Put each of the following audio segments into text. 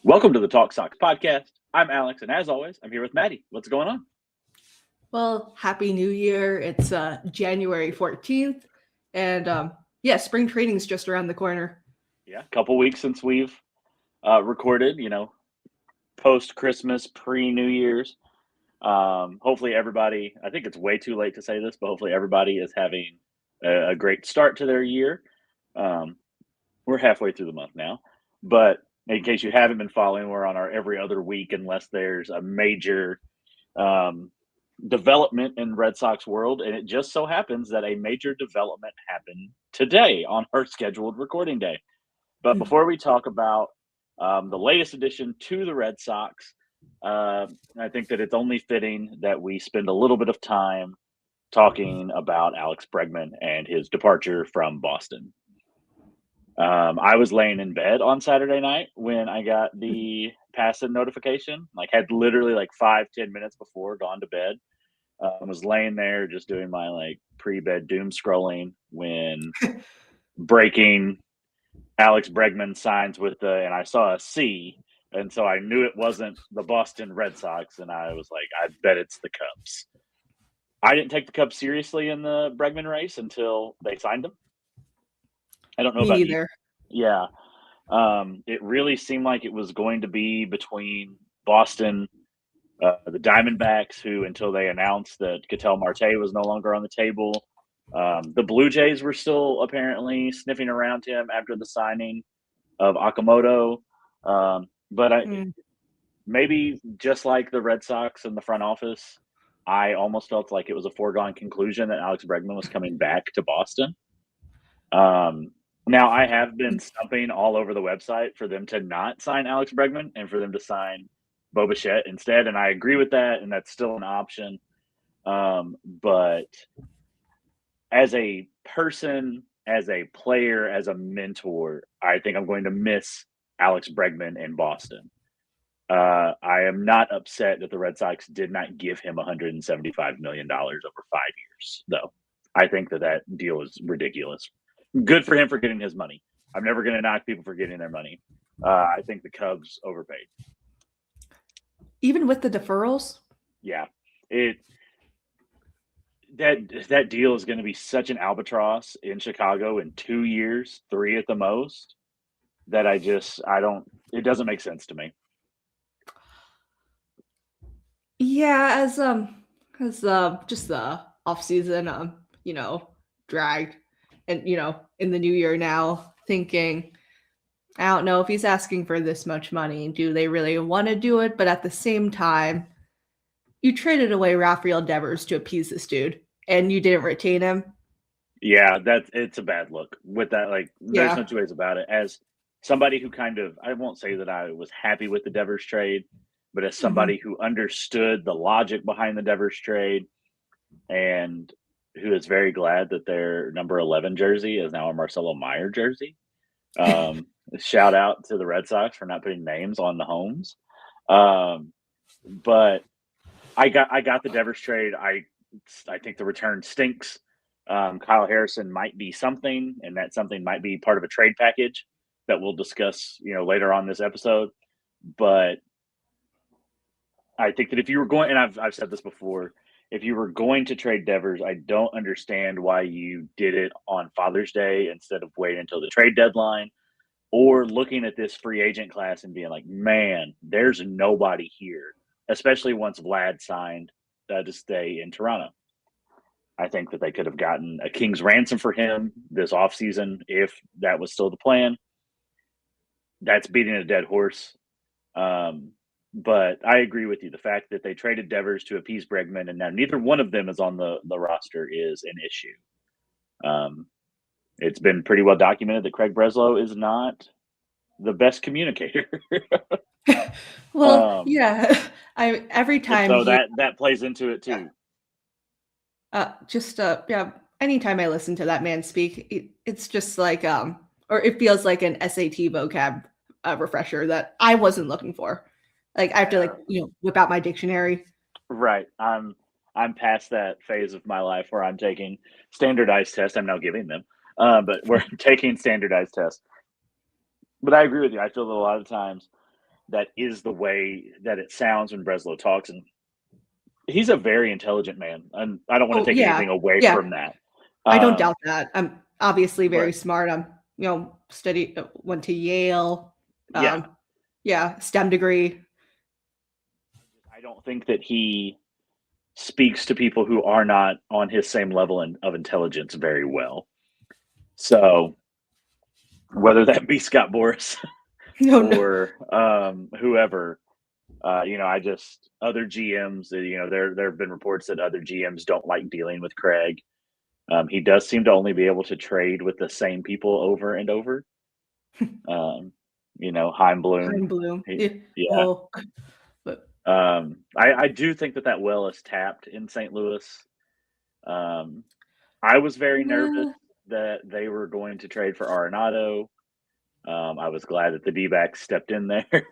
Welcome to the Talk Sox podcast. I'm Alex, and as always, I'm here with Maddie. What's going on? Well, Happy New Year. It's January 14th, and spring training's just around the corner. Yeah, a couple weeks since we've recorded, post-Christmas, pre-New Year's. Hopefully everybody, I think it's way too late to say this, but hopefully everybody is having a great start to their year. We're halfway through the month now, but in case you haven't been following, we're on our every other week unless there's a major development in Red Sox world, and it just so happens that a major development happened today on our scheduled recording day. But before we talk about the latest addition to the Red Sox, I think that it's only fitting that we spend a little bit of time talking about Alex Bregman and his departure from Boston. I was laying in bed on Saturday night when I got the passive notification, had literally 5-10 minutes before gone to bed. I was laying there just doing my pre-bed doom scrolling when breaking Alex Bregman signs and I saw a C, and so I knew it wasn't the Boston Red Sox, and I was like, I bet it's the Cubs. I didn't take the Cubs seriously in the Bregman race until they signed him. I don't know Me about either. you. Yeah. It really seemed like it was going to be between Boston, the Diamondbacks, who until they announced that Ketel Marte was no longer on the table. The Blue Jays were still apparently sniffing around him after the signing of Okamoto. Maybe just like the Red Sox in the front office, I almost felt like it was a foregone conclusion that Alex Bregman was coming back to Boston. Now, I have been stumping all over the website for them to not sign Alex Bregman and for them to sign Bo Bichette instead, and I agree with that, and that's still an option. But as a person, as a player, as a mentor, I think I'm going to miss Alex Bregman in Boston. I am not upset that the Red Sox did not give him $175 million over 5 years, though. I think that deal is ridiculous. Good for him for getting his money. I'm never going to knock people for getting their money. I think the Cubs overpaid. Even with the deferrals? Yeah. That deal is going to be such an albatross in Chicago in 2 years, 3 at the most, that it doesn't make sense to me. Yeah, as just the offseason, dragged, and in the new year now, thinking, I don't know if he's asking for this much money. Do they really want to do it? But at the same time, you traded away Rafael Devers to appease this dude, and you didn't retain him. Yeah, it's a bad look with that. There's no two ways about it. As somebody who I won't say that I was happy with the Devers trade, but as somebody who understood the logic behind the Devers trade and who is very glad that their number 11 jersey is now a Marcelo Meyer jersey. Shout out to the Red Sox for not putting names on the homes. But I got the Devers trade. I think the return stinks. Kyle Harrison might be something, and that something might be part of a trade package that we'll discuss, later on this episode. But I think that if you were going, and I've said this before, if you were going to trade Devers, I don't understand why you did it on Father's Day instead of waiting until the trade deadline, or looking at this free agent class and being like, man, there's nobody here, especially once Vlad signed to stay in Toronto. I think that they could have gotten a king's ransom for him this offseason if that was still the plan. That's beating a dead horse. But I agree with you. The fact that they traded Devers to appease Bregman and now neither one of them is on the roster is an issue. It's been pretty well documented that Craig Breslow is not the best communicator. Well, yeah. Every time. So that plays into it too. Anytime I listen to that man speak, it's just like, or it feels like an SAT vocab refresher that I wasn't looking for. I have to whip out my dictionary. Right. I'm past that phase of my life where I'm taking standardized tests. I'm now giving them, but we're taking standardized tests. But I agree with you. I feel that a lot of times that is the way that it sounds when Breslow talks, and he's a very intelligent man, and I don't want to take anything away from that. I don't doubt that. I'm obviously very but smart. I'm, studied, went to Yale. Yeah. STEM degree. I don't think that he speaks to people who are not on his same level of intelligence very well. So whether that be Scott Boras No. or whoever, I just other GMs. There have been reports that other GMs don't like dealing with Craig. He does seem to only be able to trade with the same people over and over. Heim Bloom. Yeah. Oh. But I do think that well is tapped in St. Louis. I was very nervous that they were going to trade for Arenado. I was glad that the D-backs stepped in there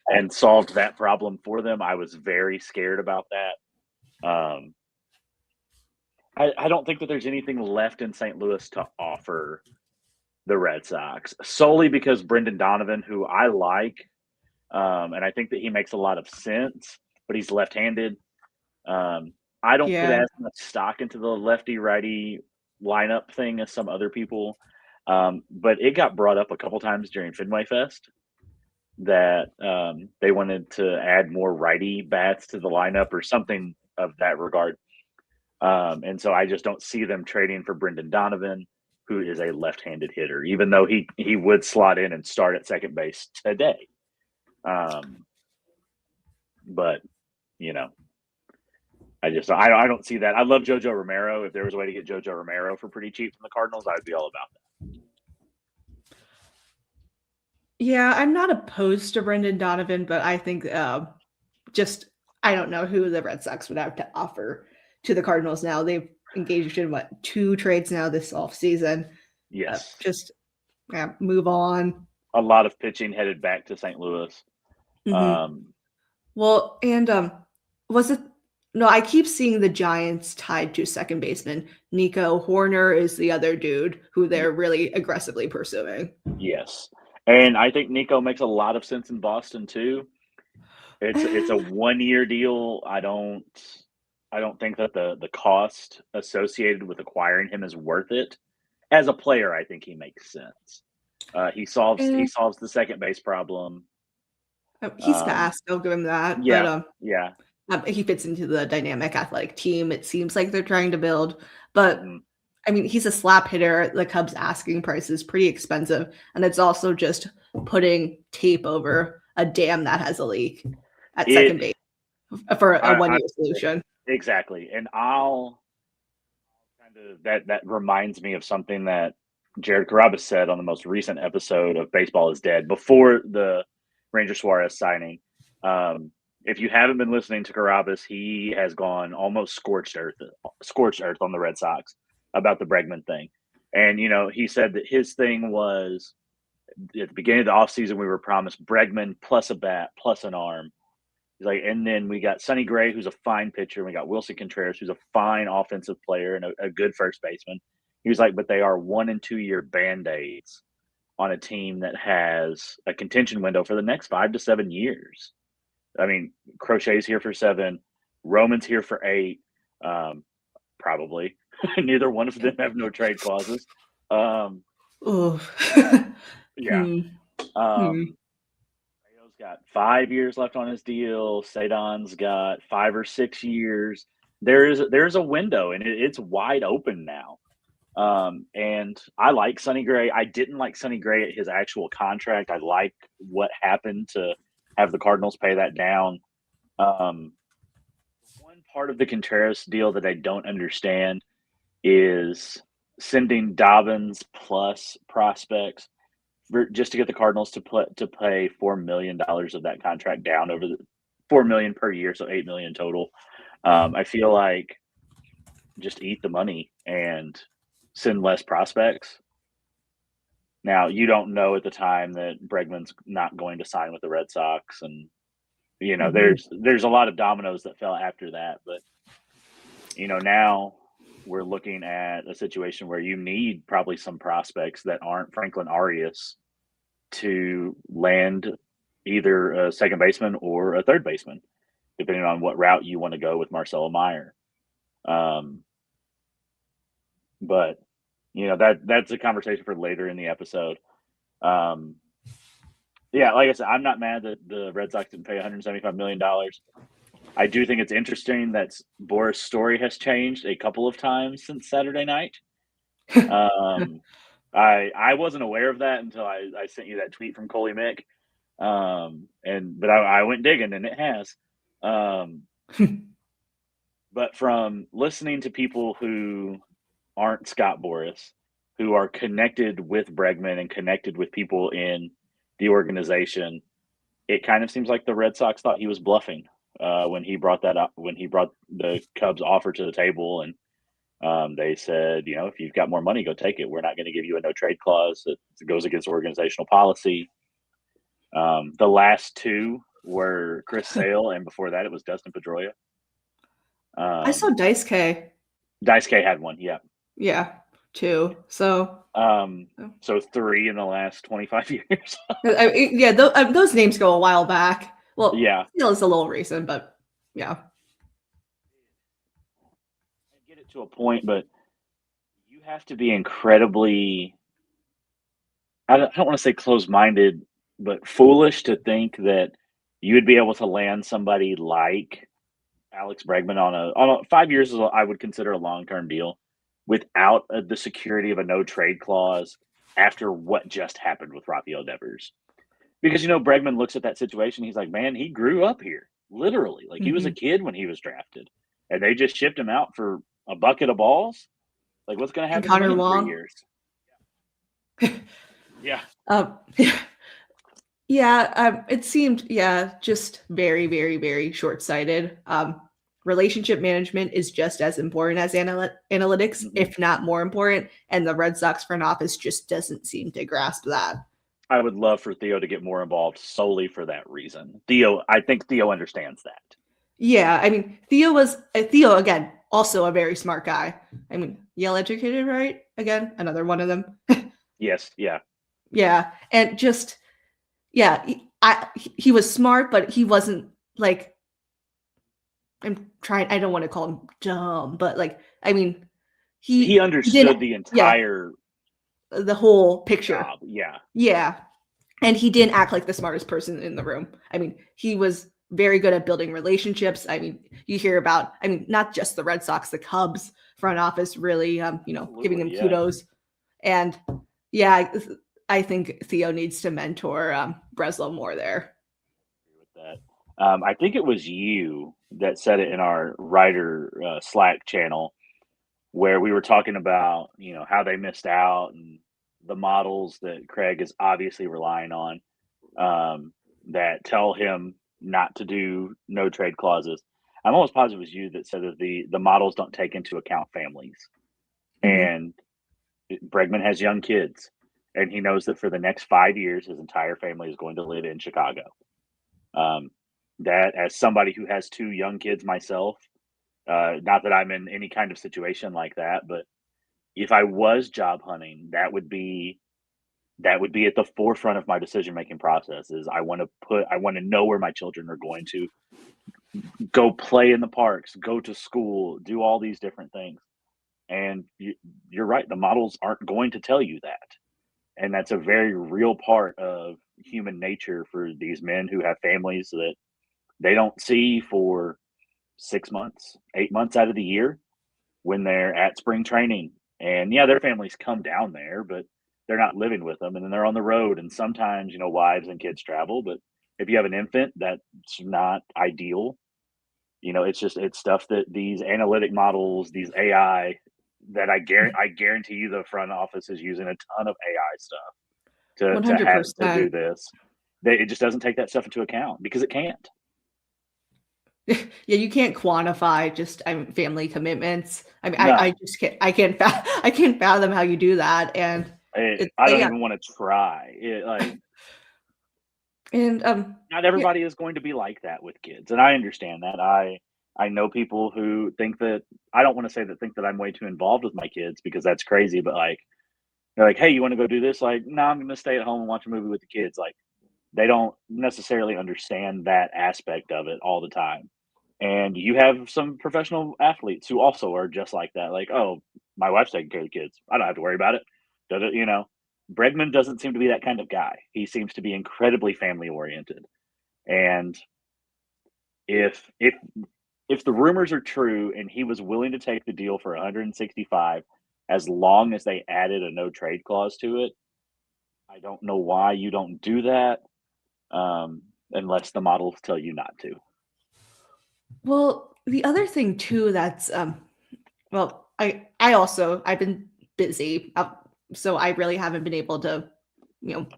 and solved that problem for them. I was very scared about that. I don't think that there's anything left in St. Louis to offer the Red Sox, solely because Brendan Donovan, who I like, and I think that he makes a lot of sense, but he's left-handed. I don't put as much stock into the lefty-righty lineup thing as some other people, but it got brought up a couple times during Fenway Fest that they wanted to add more righty bats to the lineup or something of that regard. And so I just don't see them trading for Brendan Donovan, who is a left-handed hitter, even though he would slot in and start at second base today. But I don't see that. I love JoJo Romero. If there was a way to get JoJo Romero for pretty cheap from the Cardinals, I would be all about that. Yeah, I'm not opposed to Brendan Donovan, but I think I don't know who the Red Sox would have to offer to the Cardinals now. They've engaged in 2 trades now this offseason. Yes. Move on. A lot of pitching headed back to St. Louis. Mm-hmm. Well, and was it? No, I keep seeing the Giants tied to second baseman. Nico Horner is the other dude who they're really aggressively pursuing. Yes. And I think Nico makes a lot of sense in Boston too. It's a 1-year deal. I don't think that the cost associated with acquiring him is worth it. As a player, I think he makes sense. He solves the second base problem. He's fast. I'll give him that. Yeah, but he fits into the dynamic athletic team. It seems like they're trying to build, but I mean, he's a slap hitter. The Cubs' asking price is pretty expensive, and it's also just putting tape over a dam that has a leak at second base for a 1-year solution. Exactly, and I'll kind of that reminds me of something that Jared Carrabis said on the most recent episode of Baseball is Dead before the Ranger Suarez signing. If you haven't been listening to Carrabis, he has gone almost scorched earth on the Red Sox about the Bregman thing. And, he said that his thing was at the beginning of the offseason, we were promised Bregman plus a bat, plus an arm. He's like, and then we got Sonny Gray, who's a fine pitcher. And we got Wilson Contreras, who's a fine offensive player and a good first baseman. He was like, but they are 1 and 2 year Band-Aids on a team that has a contention window for the next 5 to 7 years. I mean, Crochet's here for 7, Roman's here for 8, probably. Neither one of them have no trade clauses. Yeah. Rayo's got 5 years left on his deal. Cedon's got 5 or 6 years. There's a window, and it's wide open now. And I like Sonny Gray. I didn't like Sonny Gray at his actual contract. I like what happened to have the Cardinals pay that down. One part of the Contreras deal that I don't understand is sending Dobbins plus prospects just to get the Cardinals to pay $4 million of that contract down over the $4 million per year, so $8 million total. I feel like just eat the money and send less prospects. Now, you don't know at the time that Bregman's not going to sign with the Red Sox, and there's a lot of dominoes that fell after that. But now we're looking at a situation where you need probably some prospects that aren't Franklin Arias to land, either a second baseman or a third baseman, depending on what route you want to go with Marcelo Meyer. But that's a conversation for later in the episode. Yeah, like I said, I'm not mad that the Red Sox didn't pay $175 million. I do think it's interesting that Boris' story has changed a couple of times since Saturday night. I wasn't aware of that until I sent you that tweet from Coley Mick. But I went digging, and it has. But from listening to people who aren't Scott Boras, who are connected with Bregman and connected with people in the organization, it kind of seems like the Red Sox thought he was bluffing when he brought that up, when he brought the Cubs offer to the table. And they said, if you've got more money, go take it. We're not going to give you a no trade clause that goes against organizational policy. The last two were Chris Sale, and before that it was Dustin Pedroia. I saw Dice K. Dice K had one, yeah. Yeah, two. So so three in the last 25 years. Those names go a while back. Well, yeah, it's a little recent, but yeah. I get it to a point, but you have to be incredibly, I don't want to say closed-minded, but foolish to think that you would be able to land somebody like Alex Bregman on a 5 years, I would consider a long-term deal, without the security of a no trade clause after what just happened with Rafael Devers. Because, Bregman looks at that situation. He's like, man, he grew up here, literally. Like, he was a kid when he was drafted, and they just shipped him out for a bucket of balls. Like, what's going to happen to him in 3 years? Yeah. It seemed, just very, very, very short-sighted. Relationship management is just as important as analytics, if not more important. And the Red Sox front office just doesn't seem to grasp that. I would love for Theo to get more involved solely for that reason. I think Theo understands that. Yeah, I mean, Theo, again, also a very smart guy. I mean, Yale educated, right? Again, another one of them. Yes, yeah. Yeah, and just, he was smart, but he wasn't like, I don't want to call him dumb, but he understood the entire the whole picture. Job. Yeah. Yeah. And he didn't act like the smartest person in the room. I mean, he was very good at building relationships. I mean, you hear about, not just the Red Sox, the Cubs front office really, giving him kudos. And I think Theo needs to mentor Breslow more there. With that. I think it was you that said it in our writer Slack channel, where we were talking about, how they missed out and the models that Craig is obviously relying on that tell him not to do no trade clauses. I'm almost positive it was you that said that the models don't take into account families. And Bregman has young kids, and he knows that for the next 5 years, his entire family is going to live in Chicago. That, as somebody who has 2 young kids myself, not that I'm in any kind of situation like that, but if I was job hunting, that would be at the forefront of my decision-making process. Is I want to know where my children are going to go play in the parks, go to school, do all these different things. And you're right, the models aren't going to tell you that. And that's a very real part of human nature for these men who have families that they don't see for 6 months, 8 months out of the year when they're at spring training. And their families come down there, but they're not living with them. And then they're on the road. And sometimes, wives and kids travel. But if you have an infant, that's not ideal. It's stuff that these analytic models, these AI, that I guarantee you the front office is using a ton of AI stuff to do this. It just doesn't take that stuff into account because it can't. Yeah, you can't quantify just family commitments. I just can't. I can't fathom how you do that. And I don't even want to try. Not everybody is going to be like that with kids, and I understand that. I know people who think that, I don't want to say think that I'm way too involved with my kids, because that's crazy. But they're like, hey, you want to go do this? Like, no, I'm going to stay at home and watch a movie with the kids. Like, they don't necessarily understand that aspect of it all the time. And you have some professional athletes who also are just like that. Like, oh, my wife's taking care of the kids. I don't have to worry about it. Does it, Bregman doesn't seem to be that kind of guy. He seems to be incredibly family oriented. And if the rumors are true and he was willing to take the deal for 165 as long as they added a no trade clause to it, I don't know why you don't do that, unless the models tell you not to. Well, the other thing too that's well, I've been busy, so I really haven't been able to,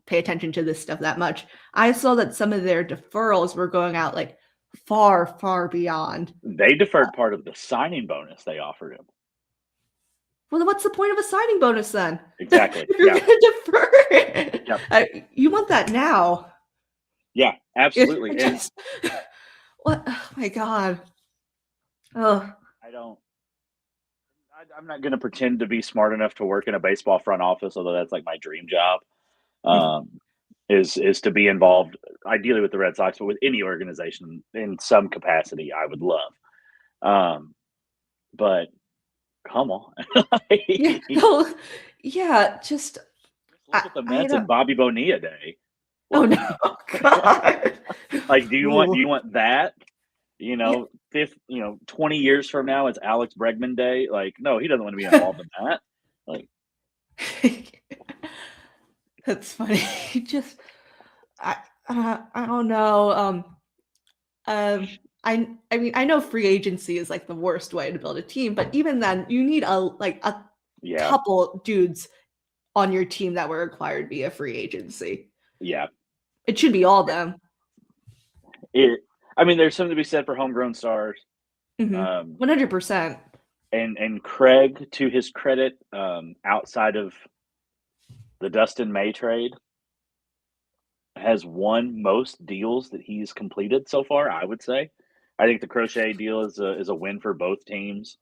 pay attention to this stuff that much. I saw that some of their deferrals were going out like far, far beyond. They deferred part of the signing bonus they offered him. Well, then what's the point of a signing bonus then? Exactly. If you're Yeah. going to defer it, Yep. you want that now. Yeah, absolutely. And what? Oh my God. Oh, I'm not going to pretend to be smart enough to work in a baseball front office, although that's like my dream job. Is to be involved, ideally with the Red Sox, but with any organization in some capacity, I would love. But come on, yeah. No, yeah. Just look at the Mets and Bobby Bonilla Day. Oh no, God! Like, do you want that? Yeah. 20 years from now, it's Alex Bregman Day. Like, no, he doesn't want to be involved in that. Like, that's funny. Just I don't know. I mean, I know free agency is like the worst way to build a team, but even then, you need a yeah, couple dudes on your team that were acquired via free agency. yeah. It should be all them. I mean, there's something to be said for homegrown stars. 100%. And Craig, to his credit, outside of the Dustin May trade, has won most deals that he's completed so far, I would say. I think the Crochet deal is a win for both teams.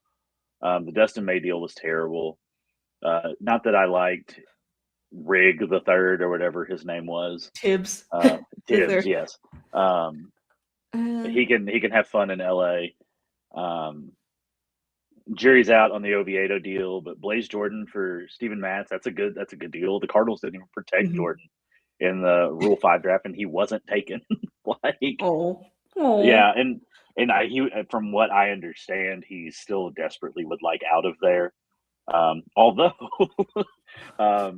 The Dustin May deal was terrible. Not that I liked Rig the Third or whatever his name was. Tibbs. Tibbs, yes. He can have fun in LA. Jury's out on the Oviedo deal, but Blaze Jordan for Steven Matz, that's a good deal. The Cardinals didn't even protect Jordan in the Rule 5 draft, and he wasn't taken. Yeah, and he, from what I understand, he still desperately would like out of there. Although, I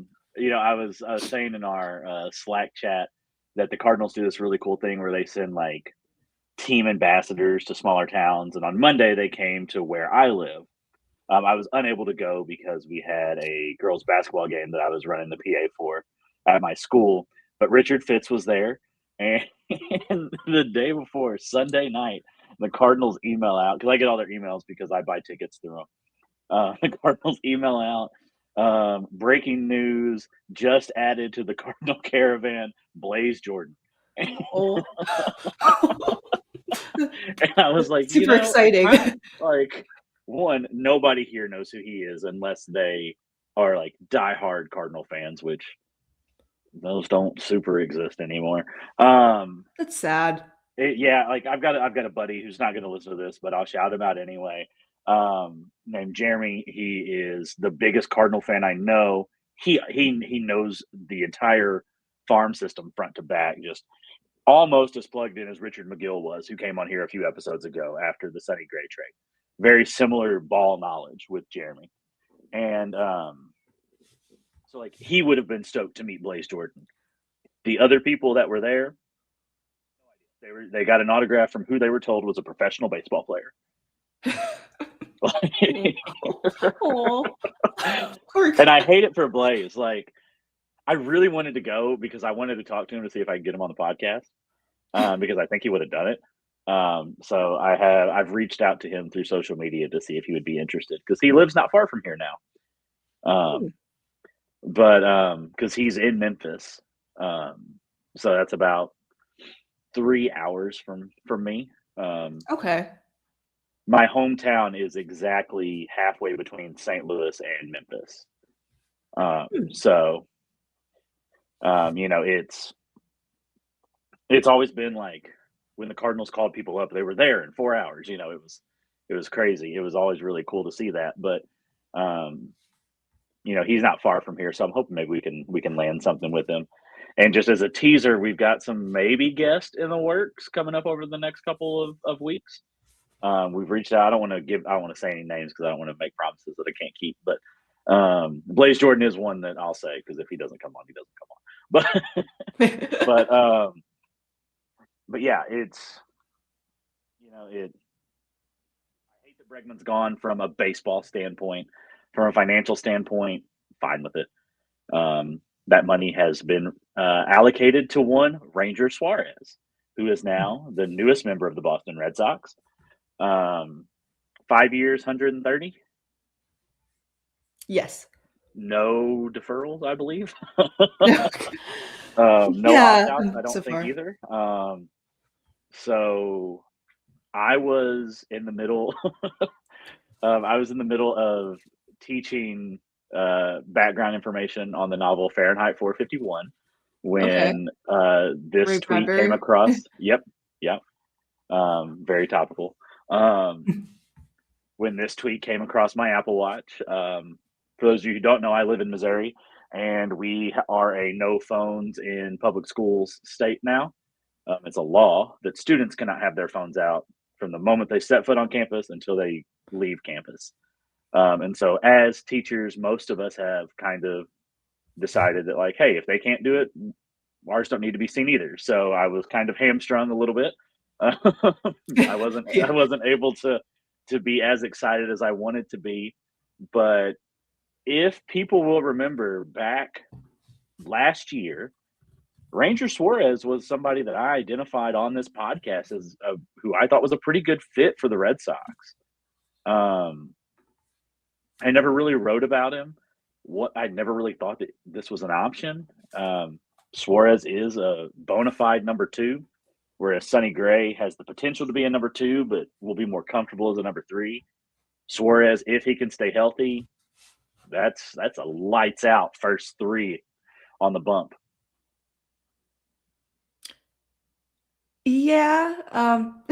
was saying in our Slack chat that the Cardinals do this really cool thing where they send like team ambassadors to smaller towns, and on Monday they came to where I live. I was unable to go because we had a girls basketball game that I was running the PA for at my school, but Richard Fitz was there, and the day before, Sunday night, the Cardinals email out, because I get all their emails because I buy tickets through them. The Cardinals email out, breaking news, just added to the Cardinal caravan, Blaze Jordan. And I was like, super exciting. Like, one, nobody here knows who he is unless they are like diehard Cardinal fans, which those don't super exist anymore. That's sad. Like I've got a buddy who's not going to listen to this, but I'll shout him out anyway. Named Jeremy. He is the biggest Cardinal fan I know. He knows the entire farm system front to back, just almost as plugged in as Richard McGill was, who came on here a few episodes ago after the Sonny Gray trade. Very similar ball knowledge with Jeremy. And so like he would have been stoked to meet Blaze Jordan. The other people that were there, they got an autograph from who they were told was a professional baseball player. And I hate it for Blaze. Like, I really wanted to go because I wanted to talk to him to see if I could get him on the podcast, because I think he would have done it. So I've reached out to him through social media to see if he would be interested, because he lives not far from here now. But because he's in Memphis, so that's about 3 hours from me. Okay. My hometown is exactly halfway between St. Louis and Memphis. So, it's it's always been like when the Cardinals called people up, they were there in 4 hours. You know, it was crazy. It was always really cool to see that. But um, you know, he's not far from here, so I'm hoping maybe we can land something with him. And just as a teaser, we've got some maybe guest in the works coming up over the next couple of weeks. We've reached out. I don't want to say any names because I don't want to make promises that I can't keep. But Blaze Jordan is one that I'll say because if he doesn't come on, he doesn't come on. But but yeah, it's you know it. I hate that Bregman's gone from a baseball standpoint, from a financial standpoint. Fine with it. That money has been allocated to one Ranger Suarez, who is now the newest member of the Boston Red Sox. 5 years, 130. Yes. No deferrals, I believe. No Yeah, opt-outs, I so don't think far. either. So I was in the middle. I was in the middle of teaching background information on the novel Fahrenheit 451 Okay. when this tweet came Remember? across. Yep, yep. Very topical. When this tweet came across my Apple Watch. For those of you who don't know, I live in Missouri, and we are a no phones in public schools state now. It's a law that students cannot have their phones out from the moment they set foot on campus until they leave campus. And so, as teachers, most of us have kind of decided that, like, hey, if they can't do it, ours don't need to be seen either. So I was kind of hamstrung a little bit. I Yeah. wasn't able to be as excited as I wanted to be. But if people will remember back last year, Ranger Suarez was somebody that I identified on this podcast as who I thought was a pretty good fit for the Red Sox. I never really wrote about him. What I never really thought that this was an option. Suarez is a bona fide number two, whereas Sonny Gray has the potential to be a number two, but will be more comfortable as a number three. Suarez, if he can stay healthy, that's a lights out first three on the bump. Yeah. um,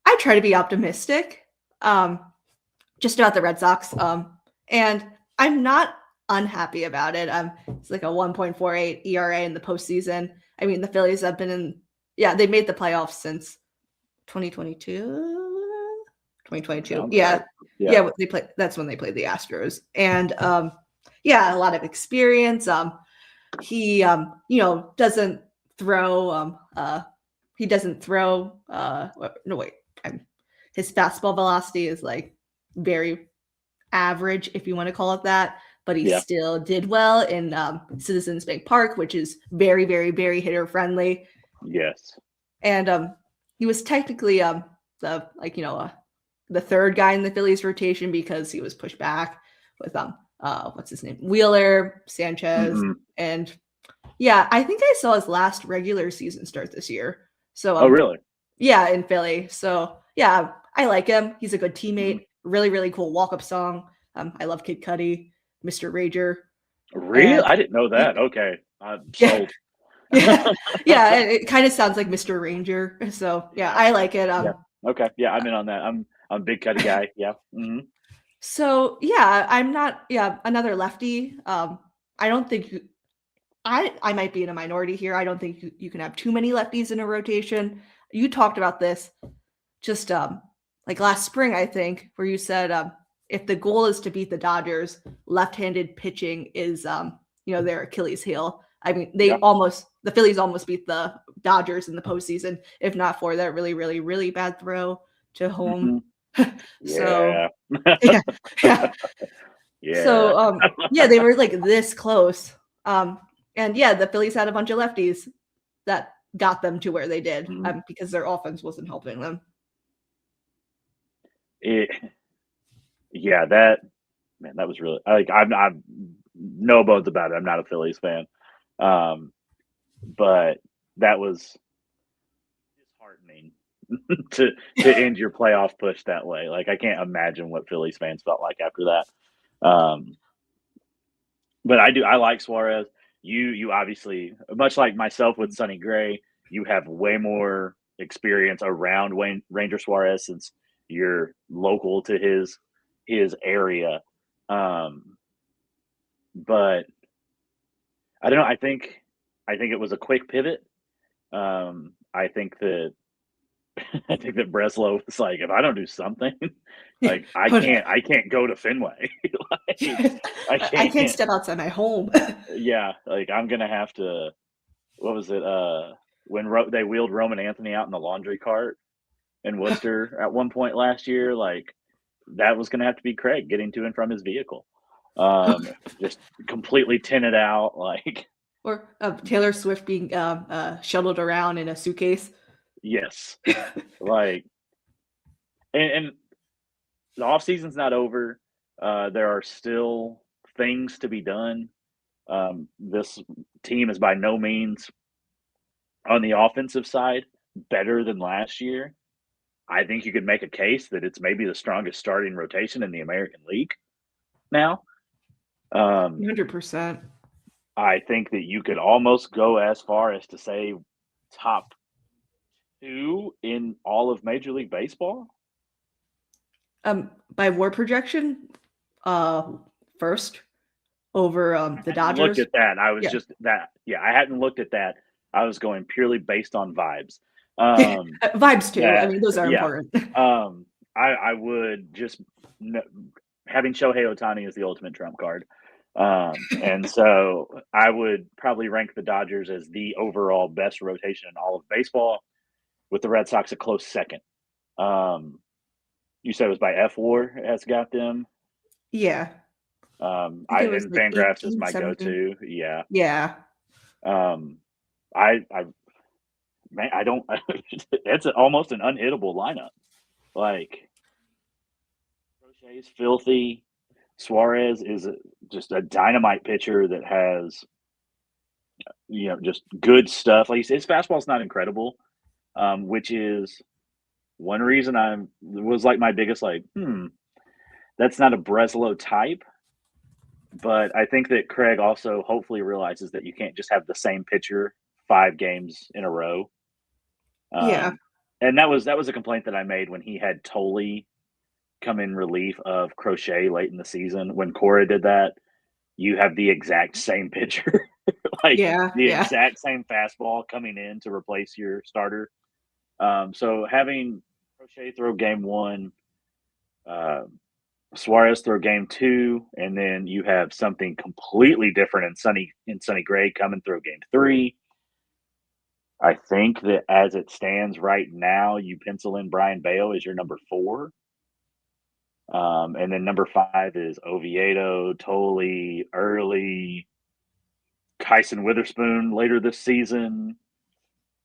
I try to be optimistic, just about the Red Sox. And I'm not unhappy about it. It's like a 1.48 ERA in the postseason. I mean, the Phillies have been they made the playoffs since 2022. 2022. Sounds Yeah. right. Yeah. That's when they played the Astros. And a lot of experience. He doesn't throw his fastball velocity is like very average, if you want to call it that, but he still did well in Citizens Bank Park, which is very, very, very hitter friendly. Yes. And he was technically the third guy in the Phillies rotation because he was pushed back with what's his name? Wheeler, Sanchez, and I think I saw his last regular season start this year. So oh, really? Yeah, in Philly. So yeah, I like him. He's a good teammate. Really, really cool walk-up song. I love Kid Cudi, Mr. Rager. Really? And I didn't know that. Okay. I'm sold. Yeah, it kind of sounds like Mr. Ranger. So yeah, I like it. Yeah. Okay. Yeah, I'm in on that. I'm a big Cudi guy. Yeah. Mm-hmm. So yeah, I'm not another lefty. I don't think I might be in a minority here. I don't think you can have too many lefties in a rotation. You talked about this just like last spring, I think, where you said if the goal is to beat the Dodgers, left-handed pitching is their Achilles heel. I mean, the Phillies almost beat the Dodgers in the postseason, if not for that really, really, really bad throw to home. So yeah. So they were like this close. And the Phillies had a bunch of lefties that got them to where they did because their offense wasn't helping them. That was really like I'm no bones about it. I'm not a Phillies fan, but that was disheartening to end your playoff push that way. Like I can't imagine what Phillies fans felt like after that. But I like Suarez. you obviously, much like myself with Sonny Gray, you have way more experience around Ranger Suarez since you're local to his area. But I don't know. I think it was a quick pivot. I think that I think that Breslow was like, if I don't do something, like I can't go to Fenway. Like, I I can't can't. step outside my home. Yeah, like I'm gonna have to. What was it? When they wheeled Roman Anthony out in the laundry cart in Worcester at one point last year, like that was gonna have to be Craig getting to and from his vehicle. Just completely tinted out, like Or Taylor Swift being shuttled around in a suitcase. yes, like and the off season's not over. There are still things to be done. This team is by no means on the offensive side better than last year. I think you could make a case that it's maybe the strongest starting rotation in the American League now. 100%. I think that you could almost go as far as to say top two in all of Major League Baseball. By WAR projection, first over the Dodgers. Looked at that. I was just that. Yeah, I hadn't looked at that. I was going purely based on vibes. Vibes too. I mean, those are important. I would just having Shohei Ohtani is the ultimate trump card. And so I would probably rank the Dodgers as the overall best rotation in all of baseball, with the Red Sox a close second. You said it was by F-WAR has got them. Yeah. And Fangraphs is my 17. go-to. Yeah. Yeah. I don't. It's almost an unhittable lineup. Like Crochet's filthy. Suarez is just a dynamite pitcher that has, just good stuff. Like his fastball's not incredible, which is one reason was like my biggest that's not a Breslow type. But I think that Craig also hopefully realizes that you can't just have the same pitcher 5 games in a row. Yeah. And that was a complaint that I made when he had Tolley come in relief of Crochet late in the season. When Cora did that, you have the exact same pitcher, exact same fastball coming in to replace your starter. So having Crochet throw game 1, Suarez throw game 2, and then you have something completely different in Sonny Gray coming through game 3. I think that as it stands right now, you pencil in Brian Bale as your number 4. And then number 5 is Oviedo, Tolley, Early, Kyson Witherspoon later this season,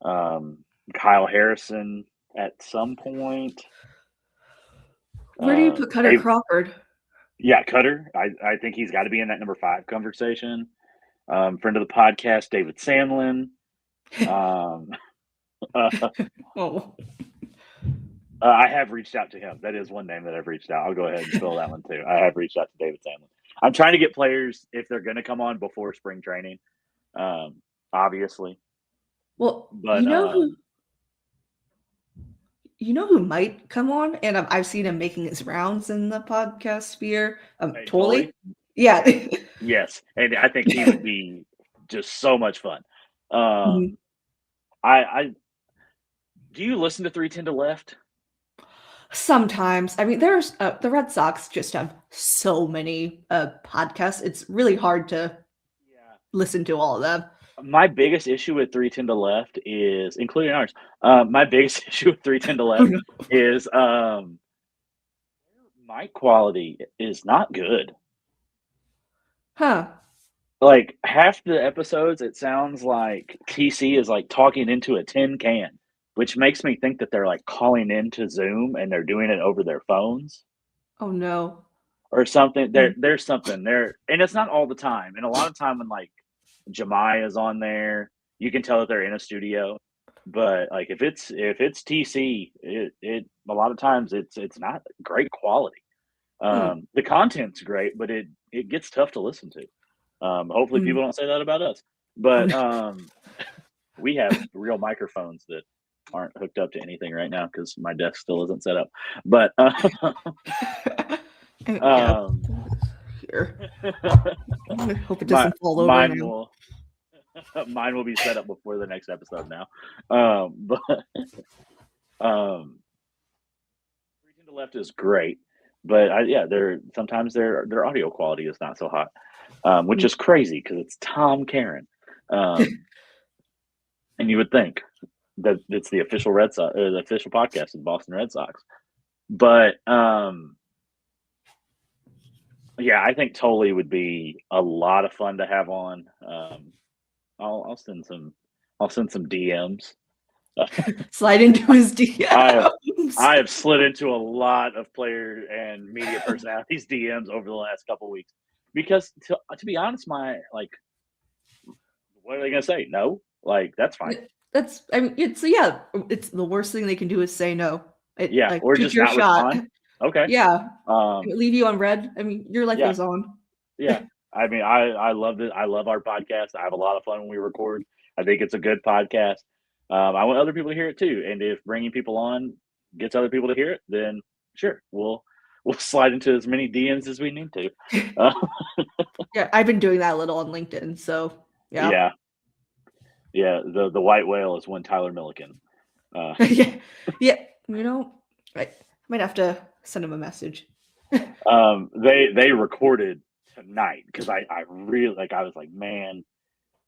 Kyle Harrison at some point. Where do you put Cutter Crawford? Yeah, Cutter. I think he's got to be in that number 5 conversation. Friend of the podcast, David Samlin. I have reached out to him. That is one name that I've reached out. I'll go ahead and spell that one too. I have reached out to David Samlin. I'm trying to get players, if they're going to come on before spring training, obviously. Well, but, you know who might come on, and I've seen him making his rounds in the podcast sphere. Tolley? Yeah. Yes, and I think he would be just so much fun. I do you listen to 310 to Left? Sometimes. I mean, there's the Red Sox just have so many podcasts. It's really hard to listen to all of them. My biggest issue with 310 to Left is, including ours, my biggest issue with 310 to Left is mic quality is not good. Huh. Like half the episodes, it sounds like TC is like talking into a tin can, which makes me think that they're like calling into Zoom and they're doing it over their phones. Oh no. Or something. There's something there, and it's not all the time. And a lot of time when like Jemai is on there, you can tell that they're in a studio. But like if it's TC, it a lot of times it's not great quality. The content's great, but it gets tough to listen to. Hopefully people don't say that about us. But we have real microphones that aren't hooked up to anything right now because my desk still isn't set up. But here. I hope it doesn't fall over now. Mine will be set up before the next episode now. But Reaching to Left is great, but sometimes their audio quality is not so hot, which is crazy because it's Tom Karen, and you would think that it's the official Red Sox, the official podcast of the Boston Red Sox, but yeah, I think Tolley would be a lot of fun to have on. I'll send some DMs. Slide into his DMs. I have slid into a lot of player and media personalities DMs over the last couple of weeks because, to be honest, what are they gonna say? No, that's fine. It's the worst thing they can do is say no. Or just not respond. Okay. Yeah. Leave you on red. I mean, your life goes on. Yeah. I mean, I love it. I love our podcast. I have a lot of fun when we record. I think it's a good podcast. I want other people to hear it too. And if bringing people on gets other people to hear it, then sure, we'll slide into as many DMs as we need to. Yeah, I've been doing that a little on LinkedIn. So yeah. The white whale is one Tyler Milliken. yeah. I might have to send him a message. They recorded tonight because I really I was like, man,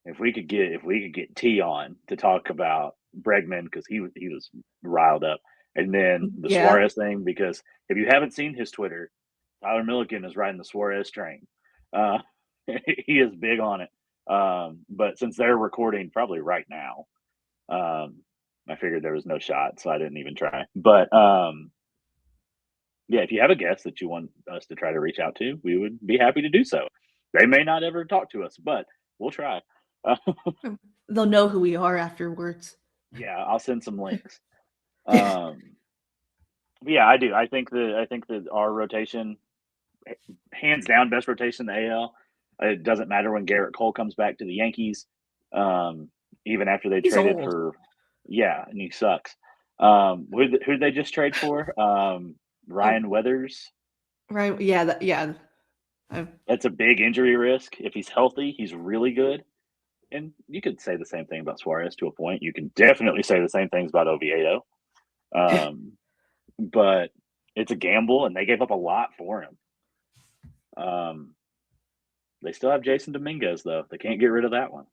if we could get T on to talk about Bregman because he was riled up, and then the Suarez thing, because if you haven't seen his Twitter, Tyler Milliken is riding the Suarez train. He is big on it. But since they're recording probably right now, I figured there was no shot, so I didn't even try. But if you have a guest that you want us to try to reach out to, we would be happy to do so. They may not ever talk to us, but we'll try. They'll know who we are afterwards. Yeah, I'll send some links. I do. I think that our rotation, hands down, best rotation in the AL. It doesn't matter when Garrett Cole comes back to the Yankees, even after they traded old. And he sucks. Who they just trade for? Ryan Weathers. Right. Yeah. That's a big injury risk. If he's healthy, he's really good. And you could say the same thing about Suarez to a point. You can definitely say the same things about Oviedo. But it's a gamble, and they gave up a lot for him. They still have Jason Dominguez, though. They can't get rid of that one.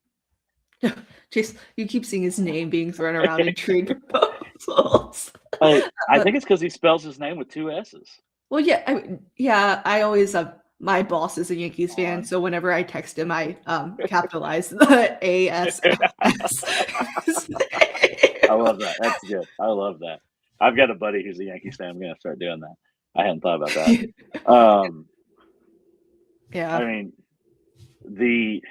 Just you keep seeing his name being thrown around in trade proposals. I think it's because he spells his name with 2 S's. Well, I always my boss is a Yankees fan, so whenever I text him, I capitalize the ASS. I love that. That's good. I love that. I've got a buddy who's a Yankees fan. I'm going to start doing that. I hadn't thought about that. I mean, the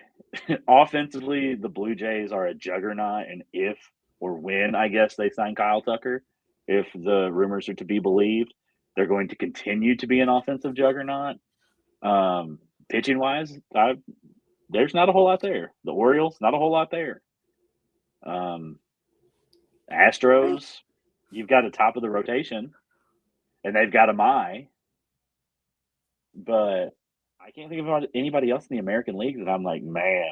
offensively, the Blue Jays are a juggernaut, and if or when, I guess, they sign Kyle Tucker, if the rumors are to be believed, they're going to continue to be an offensive juggernaut. Pitching wise, there's not a whole lot there. The Orioles, not a whole lot there. Astros, you've got a top of the rotation, and they've got a Mai, but I can't think of anybody else in the American League that I'm like, man,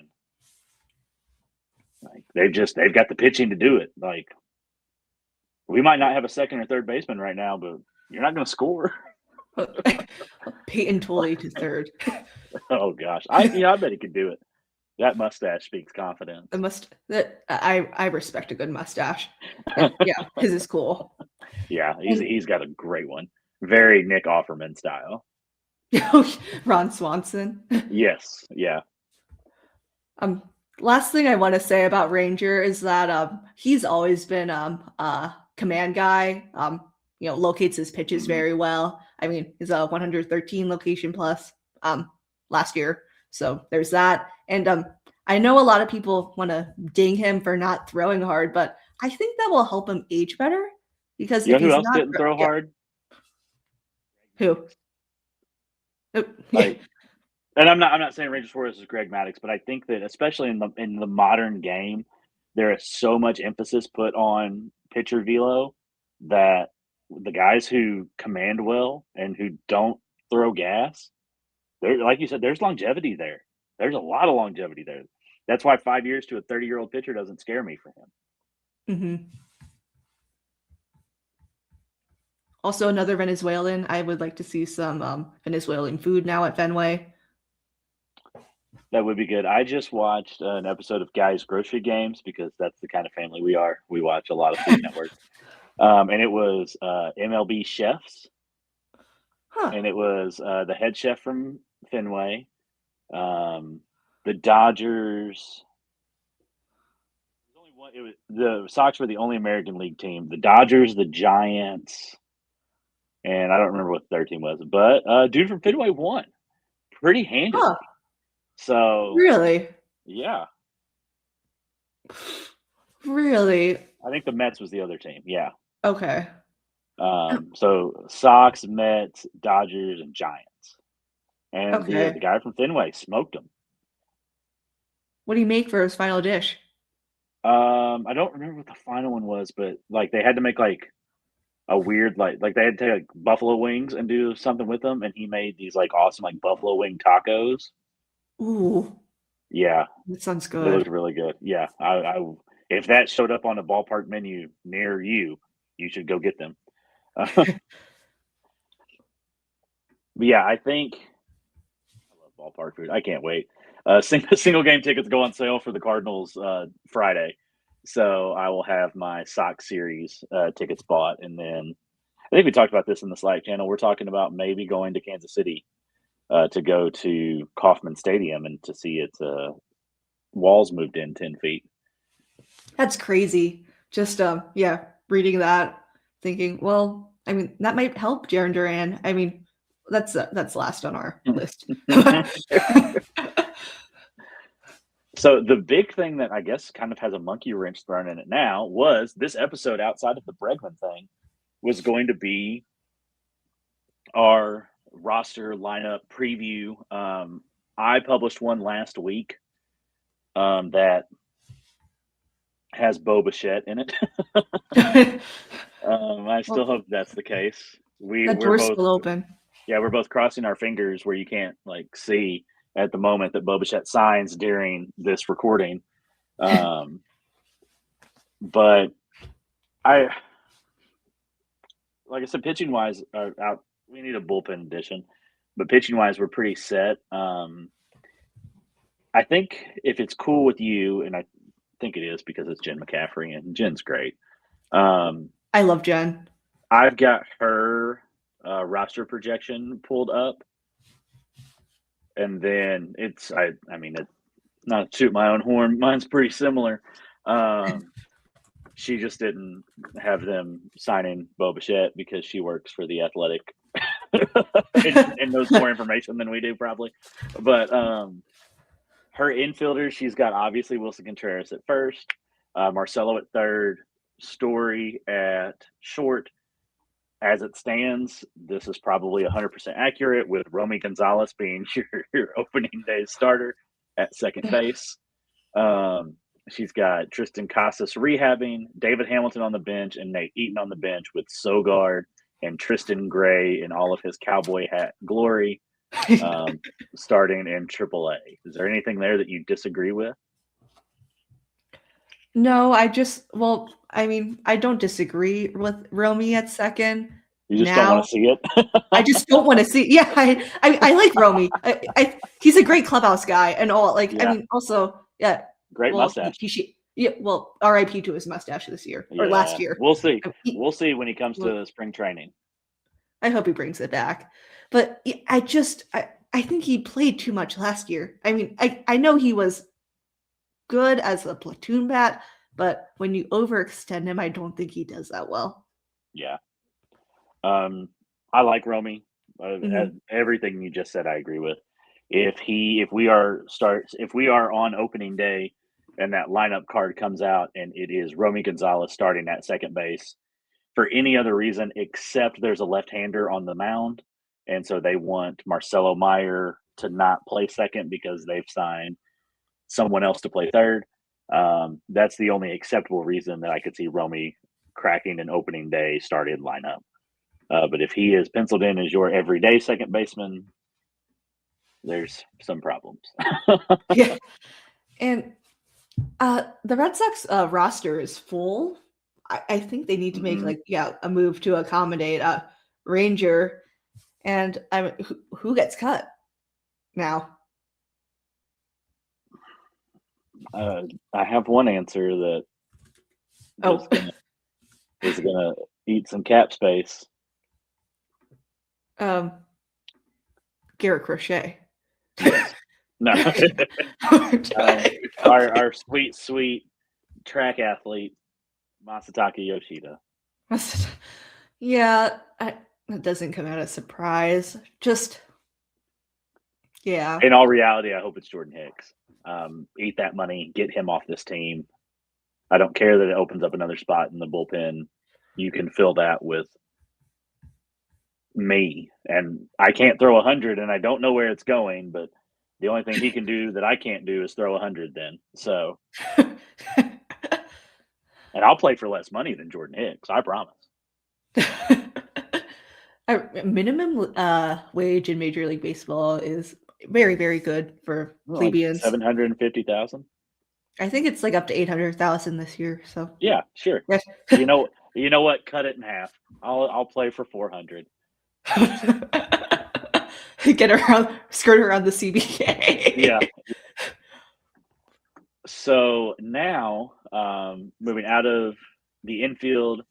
they've got the pitching to do it. Like, we might not have a second or third baseman right now, but you're not going to score. Peyton Tolley to third. Oh gosh, I bet he could do it. That mustache speaks confidence. I respect a good mustache. His is cool. Yeah, he's got a great one. Very Nick Offerman style. Ron Swanson. Yes. Yeah. Last thing I want to say about Ranger is that he's always been a command guy. Locates his pitches very well. I mean, he's a 113 location plus last year. So there's that. And I know a lot of people want to ding him for not throwing hard, but I think that will help him age better because who else didn't throw hard? Who? And I'm not saying Ranger Suarez is Greg Maddux, but I think that especially in the modern game, there is so much emphasis put on pitcher velo that the guys who command well and who don't throw gas, there, like you said, there's longevity there. There's a lot of longevity there. That's why 5 years to a 30-year-old pitcher doesn't scare me for him. Also, another Venezuelan. I would like to see some Venezuelan food now at Fenway. That would be good. I just watched an episode of Guys Grocery Games because that's the kind of family we are. We watch a lot of Food Network. And it was MLB chefs. Huh. And it was the head chef from Fenway, the Dodgers. It was the Sox were the only American League team. The Dodgers, the Giants, and I don't remember what the third team was. But dude from Fenway won pretty handily. Huh. So Really? yeah, really. I think the Mets was the other team. Yeah. Okay. So Sox, Mets, Dodgers, and Giants, and Okay. the guy from Fenway smoked them. What do you make for his final dish? I don't remember what the final one was, but like they had to make like a weird like they had to take like buffalo wings and do something with them, and he made these like awesome like buffalo wing tacos. Ooh, Yeah, that sounds they looked good. really good. Yeah, I if that showed up on a ballpark menu near you, you should go get them. But yeah, I think I love ballpark food. I can't wait. Single game tickets go on sale for the Cardinals Friday, so I will have my Sox series tickets bought, and then I think we talked about this in the Slack channel. We're talking about maybe going to Kansas City to go to Kauffman Stadium and to see its walls moved in 10 feet. That's crazy. Just yeah, reading that, thinking, well, I mean, that might help Jaron Duran. I mean, that's last on our list. So the big thing that I guess kind of has a monkey wrench thrown in it now was this episode outside of the Bregman thing was going to be our roster lineup preview. I published one last week that has Bo Bichette in it. I still hope that's the case. That We're door's both still open. Yeah, we're both crossing our fingers where you can't like see at the moment that Bo Bichette signs during this recording. But I like I said, pitching wise, we need a bullpen addition, but pitching wise, we're pretty set. I think if it's cool with you, and I think it is because it's Jen McCaffrey, and Jen's great. I love Jen. I've got her roster projection pulled up, and then I mean, it's not to toot my own horn. Mine's pretty similar. She just didn't have them signing Bo Bichette because she works for the Athletic and knows more information than we do probably. But her infielders, she's got obviously Wilson Contreras at first, Marcelo at third, Story at short. As it stands, this is probably 100% accurate with Romy Gonzalez being your opening day starter at second base. She's got Tristan Casas rehabbing, David Hamilton on the bench, and Nate Eaton on the bench with Sogard and Tristan Gray in all of his cowboy hat glory starting in AAA. Is there anything there that you disagree with? No, I mean, I don't disagree with Romy at second. You just don't want to see it? I just don't want to see. Yeah, I like Romy. He's a great clubhouse guy and all. Like, yeah. I mean, also, yeah. Great mustache. R.I.P. to his mustache this year or last year. We'll see. We'll see when he comes to spring training. I hope he brings it back. But I think he played too much last year. I mean, I know he was good as a platoon bat, but when you overextend him, I don't think he does that well. Yeah. I like Romy. Everything you just said, I agree with. If we are on opening day and that lineup card comes out and it is Romy Gonzalez starting at second base for any other reason except there's a left-hander on the mound, and so they want Marcelo Meyer to not play second because they've signed someone else to play third. That's the only acceptable reason that I could see Romy cracking an opening day starting lineup. But if he is penciled in as your everyday second baseman, there's some problems. Yeah. And the Red Sox roster is full. I think they need to make a move to accommodate Ranger. And who gets cut now? I have one answer that is gonna eat some cap space. Garrett Crochet. Yes. No. Our sweet track athlete, Masataka Yoshida. Yeah, that doesn't come out as a surprise. Just, yeah. In all reality, I hope it's Jordan Hicks. Eat that money, get him off this team. I don't care that it opens up another spot in the bullpen. You can fill that with me. And I can't throw 100, and I don't know where it's going, but the only thing he can do that I can't do is throw 100 then. So, and I'll play for less money than Jordan Hicks, I promise. Minimum wage in Major League Baseball is very, very good for plebeians. 750,000. I think it's like up to 800,000 this year. So yeah, sure. You know what? Cut it in half. I'll play for 400. Skirt around the CBA. Yeah. So now, moving out of the infield,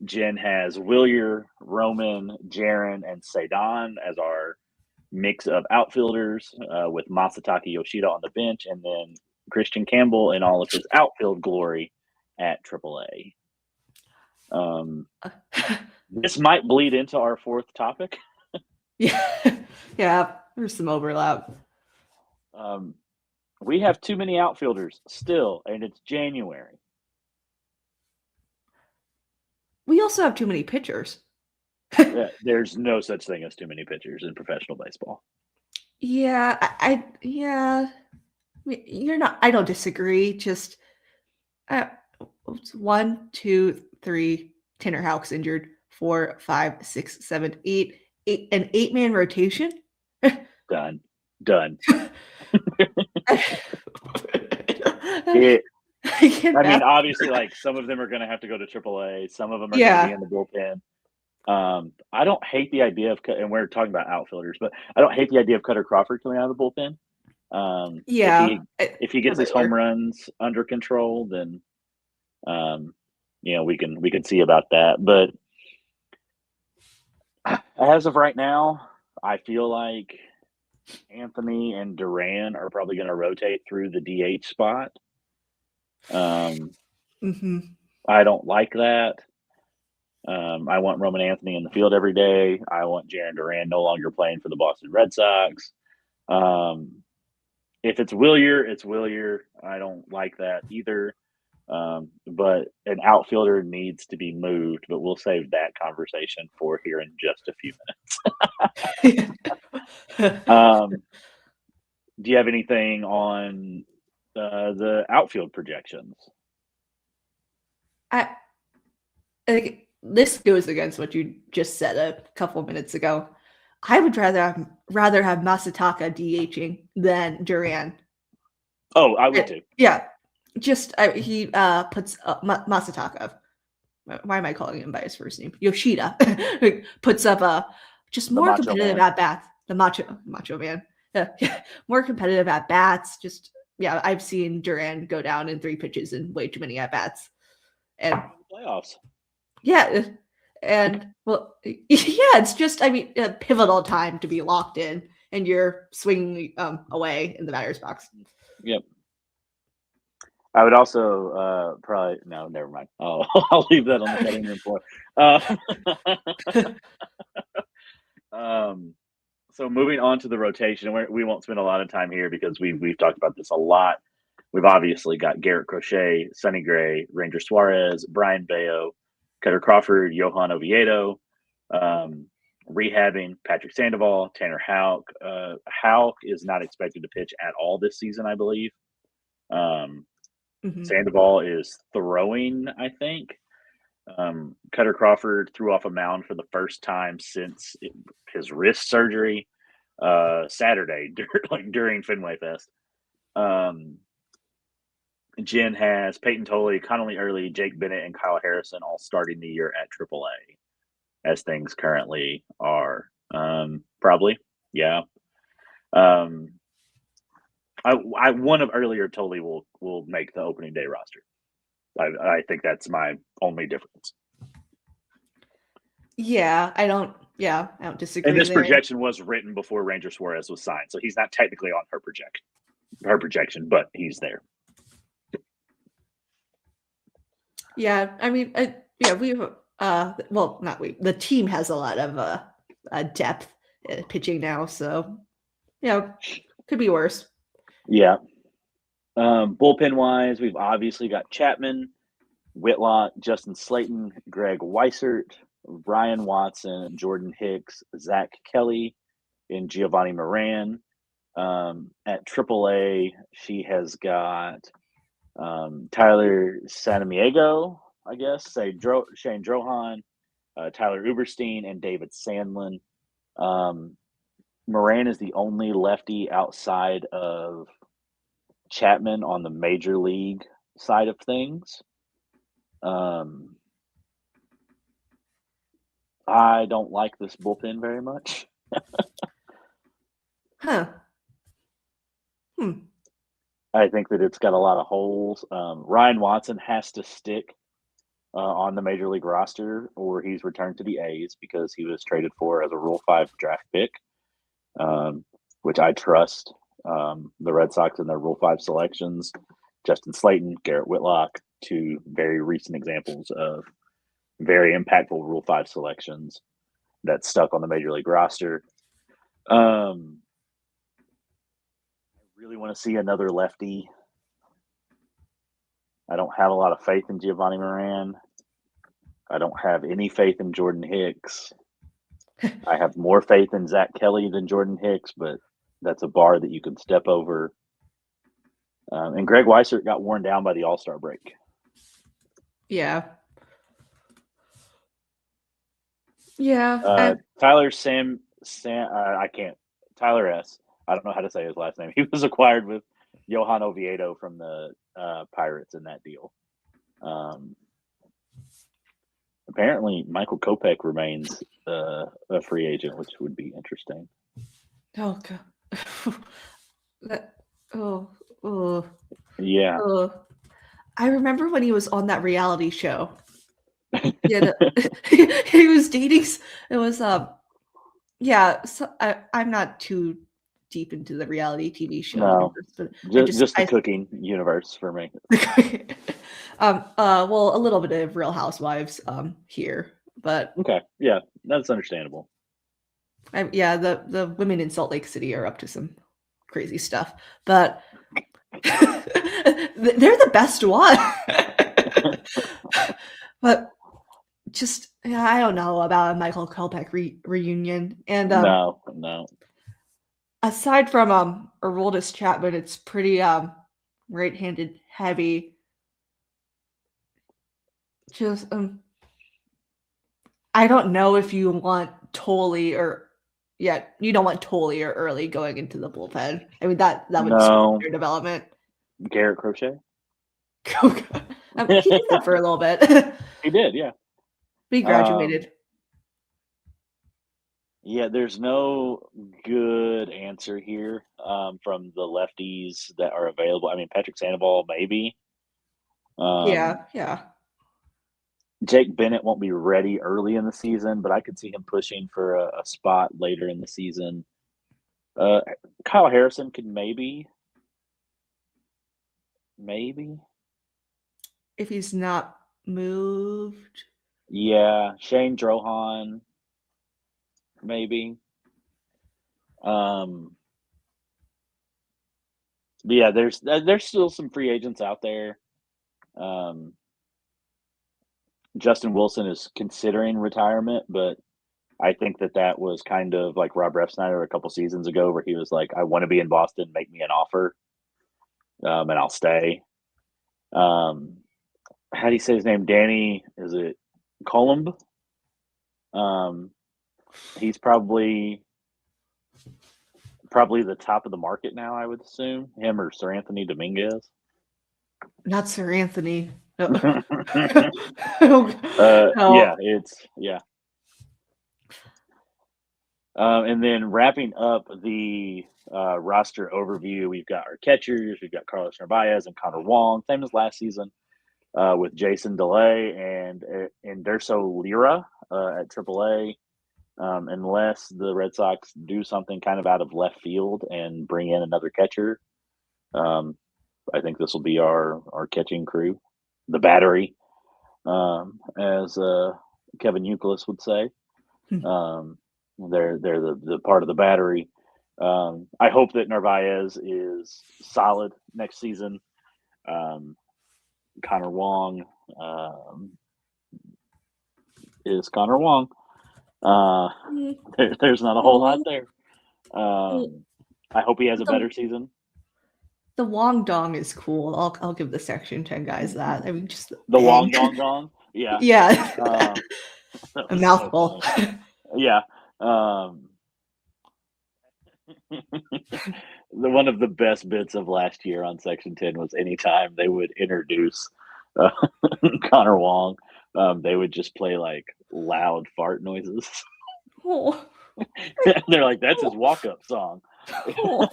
Jen has Willier, Roman, Jaron, and Sedan as our mix of outfielders, with Masataka Yoshida on the bench, and then Christian Campbell in all of his outfield glory at AAA. This might bleed into our fourth topic. Yeah, there's some overlap. We have too many outfielders still, and it's January. We also have too many pitchers. There's no such thing as too many pitchers in professional baseball. Yeah, you're not. I don't disagree. Just 1, 2, 3. Tanner Houck's injured. 4, 5, 6, 7, 8. An 8-man rotation. Done. I mean, obviously, like, some of them are going to have to go to AAA. Some of them are going to be in the bullpen. I don't hate the idea of, and we're talking about outfielders, but I don't hate the idea of Cutter Crawford coming out of the bullpen. If he gets his home runs under control, then we can see about that. But as of right now, I feel like Anthony and Duran are probably going to rotate through the DH spot. I don't like that. I want Roman Anthony in the field every day. I want Jarren Duran no longer playing for the Boston Red Sox. If it's Willier, it's Willier. I don't like that either. But an outfielder needs to be moved, but we'll save that conversation for here in just a few minutes. Do you have anything on the outfield projections? I think this goes against what you just said a couple minutes ago. I would rather have Masataka DHing than Duran. Oh, I would too. Yeah, just he puts Masataka. Why am I calling him by his first name? Yoshida puts up just more competitive at bats. The macho man. More competitive at bats. Just I've seen Duran go down in 3 pitches and way too many at bats. And playoffs. Yeah, and it's just a pivotal time to be locked in, and you're swinging away in the batter's box. Yep. I would also probably no, never mind. I'll leave that on the cutting room floor. So moving on to the rotation, we won't spend a lot of time here because we've talked about this a lot. We've obviously got Garrett Crochet, Sonny Gray, Ranger Suarez, Brian Bayo, Cutter Crawford, Johan Oviedo. rehabbing Patrick Sandoval, Tanner Houck. Houck is not expected to pitch at all this season, I believe. Sandoval is throwing, I think. Cutter Crawford threw off a mound for the first time since his wrist surgery Saturday, during Fenway Fest. Jen has Peyton Tolley, Connolly Early, Jake Bennett, and Kyle Harrison all starting the year at AAA, as things currently are. Probably, yeah. I one of earlier Tolley will make the opening day roster. I think that's my only difference. Yeah, I don't disagree. And this projection was written before Ranger Suarez was signed, so he's not technically on her projection, but he's there. Yeah, I mean, we well, not we. The team has a lot of depth pitching now, so could be worse. Yeah. Bullpen wise, we've obviously got Chapman, Whitlock, Justin Slayton, Greg Weissert, Brian Watson, Jordan Hicks, Zach Kelly, and Giovanni Moran. At AAA, she has got Tyler Sanamiego, I guess, Shane Drohan, Tyler Uberstein, and David Sandlin. Moran is the only lefty outside of Chapman on the major league side of things. I don't like this bullpen very much. Huh. I think that it's got a lot of holes. Ryan Watson has to stick on the major league roster, or he's returned to the A's because he was traded for as a Rule 5 draft pick, which I trust. The Red Sox in their Rule 5 selections. Justin Slayton, Garrett Whitlock, two very recent examples of very impactful Rule 5 selections that stuck on the major league roster. I really want to see another lefty. I don't have a lot of faith in Giovanni Moran. I don't have any faith in Jordan Hicks. I have more faith in Zach Kelly than Jordan Hicks, but that's a bar that you can step over. And Greg Weissert got worn down by the All-Star break. Yeah. Yeah. Tyler I can't. Tyler S. I don't know how to say his last name. He was acquired with Johan Oviedo from the Pirates in that deal. Apparently, Michael Kopech remains a free agent, which would be interesting. Oh God. Yeah. I remember when he was on that reality show. Yeah, he was dating. It was yeah. So I'm not too deep into the reality TV show universe, but just the cooking universe for me. Well, a little bit of Real Housewives here, but okay, yeah, that's understandable. The women in Salt Lake City are up to some crazy stuff, but they're the best one. But just I don't know about a Michael Kopech reunion, and no. Aside from Aroldis Chapman, it's pretty right-handed heavy. Just I don't know if you want Tolley or you don't want Tolley or Early going into the bullpen. I mean that would slow your development. Garrett Crochet. He did that for a little bit. He did, yeah. He graduated. Yeah, there's no good answer here from the lefties that are available. I mean, Patrick Sandoval, maybe. Yeah. Jake Bennett won't be ready early in the season, but I could see him pushing for a spot later in the season. Kyle Harrison could maybe. If he's not moved. Yeah, Shane Drohan, maybe. Yeah, there's still some free agents out there. Justin Wilson is considering retirement, but I think that was kind of like Rob Refsnyder a couple seasons ago, where he was like, "I want to be in Boston. Make me an offer, and I'll stay." Um, how do you say his name? Danny? Is it Columb? Um, he's probably the top of the market now. I would assume him or Sir Anthony Dominguez. Not Sir Anthony. No. Yeah, No. it's yeah. And then wrapping up the roster overview, we've got our catchers. We've got Carlos Narvaez and Connor Wong, same as last season, with Jason DeLay and Derso Lira at AAA. Unless the Red Sox do something kind of out of left field and bring in another catcher, I think this will be our catching crew, the battery, as Kevin Youkilis would say. They're the part of the battery. I hope that Narvaez is solid next season. Connor Wong is Connor Wong. There's not a whole lot there. I hope he has a better season. The Wong Dong is cool. I'll give the Section 10 guys that. I mean, just the Wong Dong Dong. Yeah. Yeah. A mouthful. So yeah. One of the best bits of last year on Section 10 was anytime they would introduce Connor Wong, they would just play like loud fart noises. Oh. They're like, that's his walk-up song. Oh.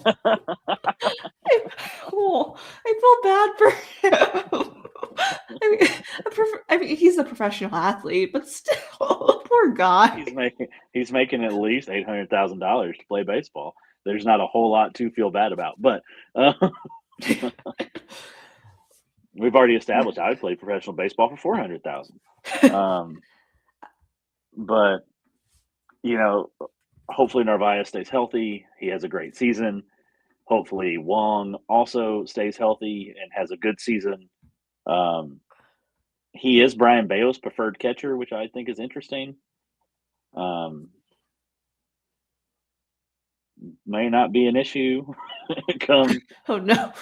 I feel bad for him. I mean, he's a professional athlete, but still, poor guy. He's making at least $800,000 to play baseball. There's not a whole lot to feel bad about, but we've already established I would play professional baseball for $400,000. But hopefully Narvaez stays healthy. He has a great season. Hopefully Wong also stays healthy and has a good season. He is Brian Bayo's preferred catcher, which I think is interesting. May not be an issue come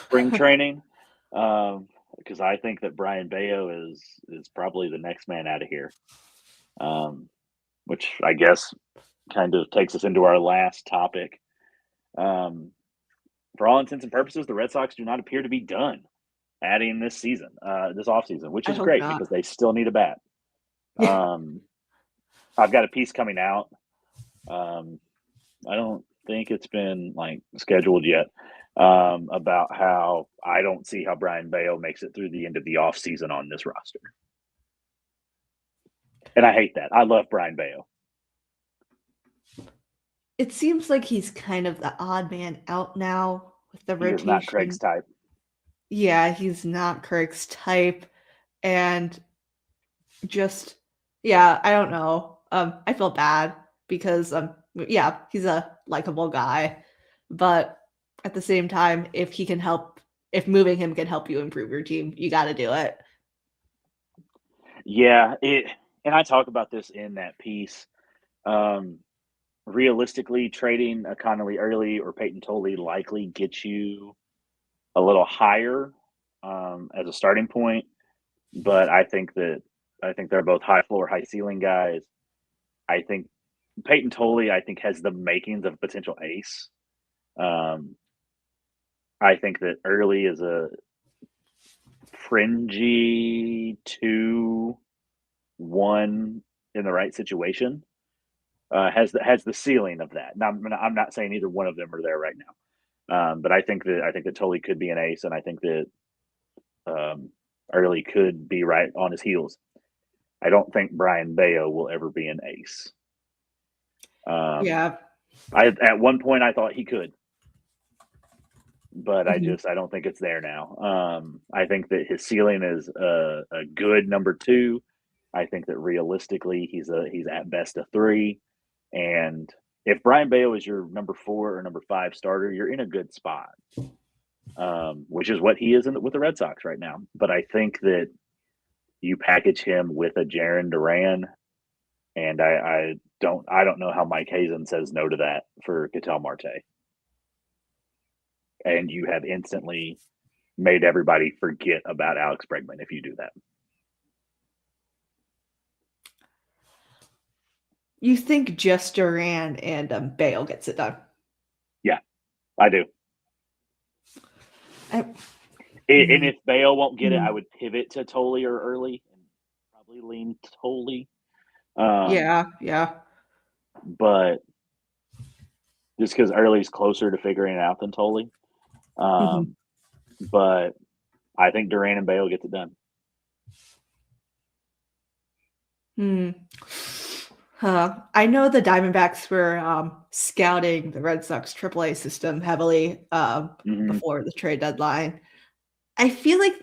spring training, because I think that Brian Bayo is probably the next man out of here, which I guess kind of takes us into our last topic. For all intents and purposes, the Red Sox do not appear to be done adding this season, this offseason, which is great because they still need a bat. I've got a piece coming out. I don't think it's been scheduled yet, about how I don't see how Brian Bayo makes it through the end of the offseason on this roster. And I hate that. I love Brian Bayo. It seems like he's kind of the odd man out now with the rotation. He's not Craig's type. Yeah, he's not Craig's type. And just, I don't know. I feel bad because, he's a likable guy. But at the same time, if moving him can help you improve your team, you got to do it. Yeah, and I talk about this in that piece. Realistically, trading a Connolly early or Peyton Tolley likely gets you a little higher as a starting point, but I think they're both high floor, high ceiling guys. I think Peyton Tolley, has the makings of a potential ace. I think that Early is a fringy 2-1 in the right situation. Has the ceiling of that. Now, I'm not saying either one of them are there right now, but I think that Tolley could be an ace, and I think that Early could be right on his heels. I don't think Brian Bayo will ever be an ace. At one point I thought he could, but I don't think it's there now. I think that his ceiling is a good number 2. I think that realistically he's at best a 3. And if Brian Bayo is your number 4 or number 5 starter, you're in a good spot, which is what he is with the Red Sox right now. But I think that you package him with a Jarren Duran And I don't know how Mike Hazen says no to that for Ketel Marte. And you have instantly made everybody forget about Alex Bregman if you do that. You think just Duran and Bale gets it done? Yeah, I do. And if Bale won't get it, I would pivot to Tolley or early and probably lean Tolley. Yeah. But just because Early's closer to figuring it out than Tolley. But I think Duran and Bale gets it done. I know the Diamondbacks were scouting the Red Sox AAA system heavily before the trade deadline. I feel like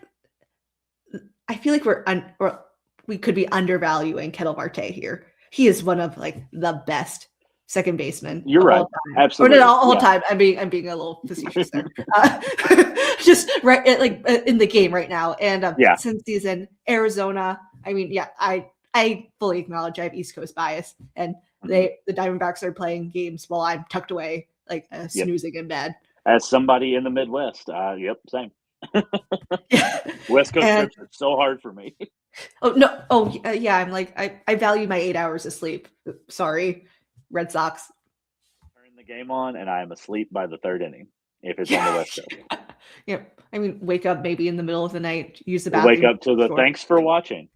we could be undervaluing Ketel Marte here. He is one of like the best second basemen. You're right. All time. Absolutely. Or not all time. I'm being a little facetious there. Just right in the game right now. And since season Arizona, I mean, yeah, I fully acknowledge I have East Coast bias, and the Diamondbacks are playing games while I'm tucked away, like snoozing in bed. As somebody in the Midwest, same. West Coast trips are so hard for me. Yeah. I'm like I value my 8 hours of sleep. Sorry, Red Sox. Turn the game on, and I am asleep by the third inning if it's on the West Coast. Yeah, I mean, wake up maybe in the middle of the night, use the bathroom. Wake up to the thanks for watching.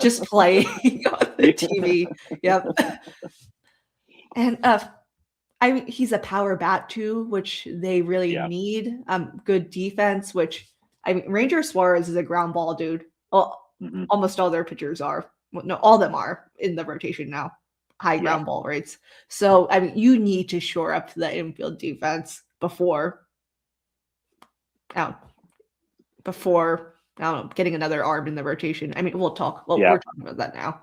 Just play on the TV. Yep. And he's a power bat too, which they really need. Good defense, which Ranger Suarez is a ground ball dude. Well, almost all their pitchers are. Well, no, all of them are in the rotation now. High ground ball rates. So you need to shore up the infield defense before getting another arm in the rotation. We'll talk. Well, we're talking about that now.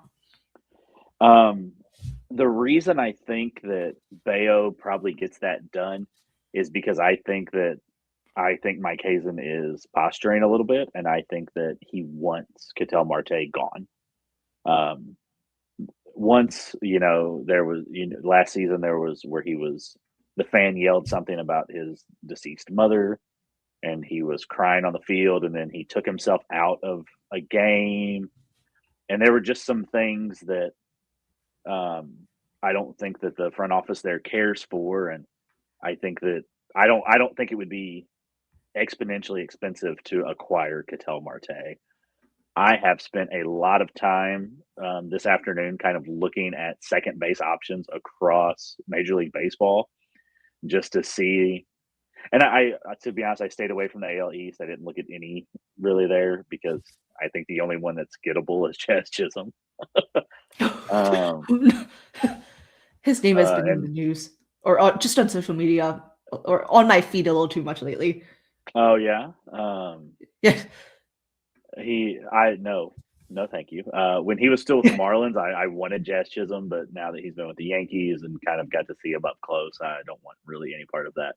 The reason I think that Bayo probably gets that done is because I think Mike Hazen is posturing a little bit, and I think that he wants Ketel Marte gone. Once, there was, last season there was where the fan yelled something about his deceased mother, and he was crying on the field, and then he took himself out of a game. And there were just some things that I don't think that the front office there cares for. And I think that I don't think it would be exponentially expensive to acquire Ketel Marte. I have spent a lot of time this afternoon kind of looking at second base options across Major League Baseball just to see. And to be honest, I stayed away from the AL East. I didn't look at any really there because I think the only one that's gettable is Chaz Chisholm. His name has been in the news or just on social media or on my feed a little too much lately. Oh yeah. Yeah. No, thank you. When he was still with the Marlins, I wanted Jazz Chisholm, but now that he's been with the Yankees and kind of got to see him up close, I don't want really any part of that.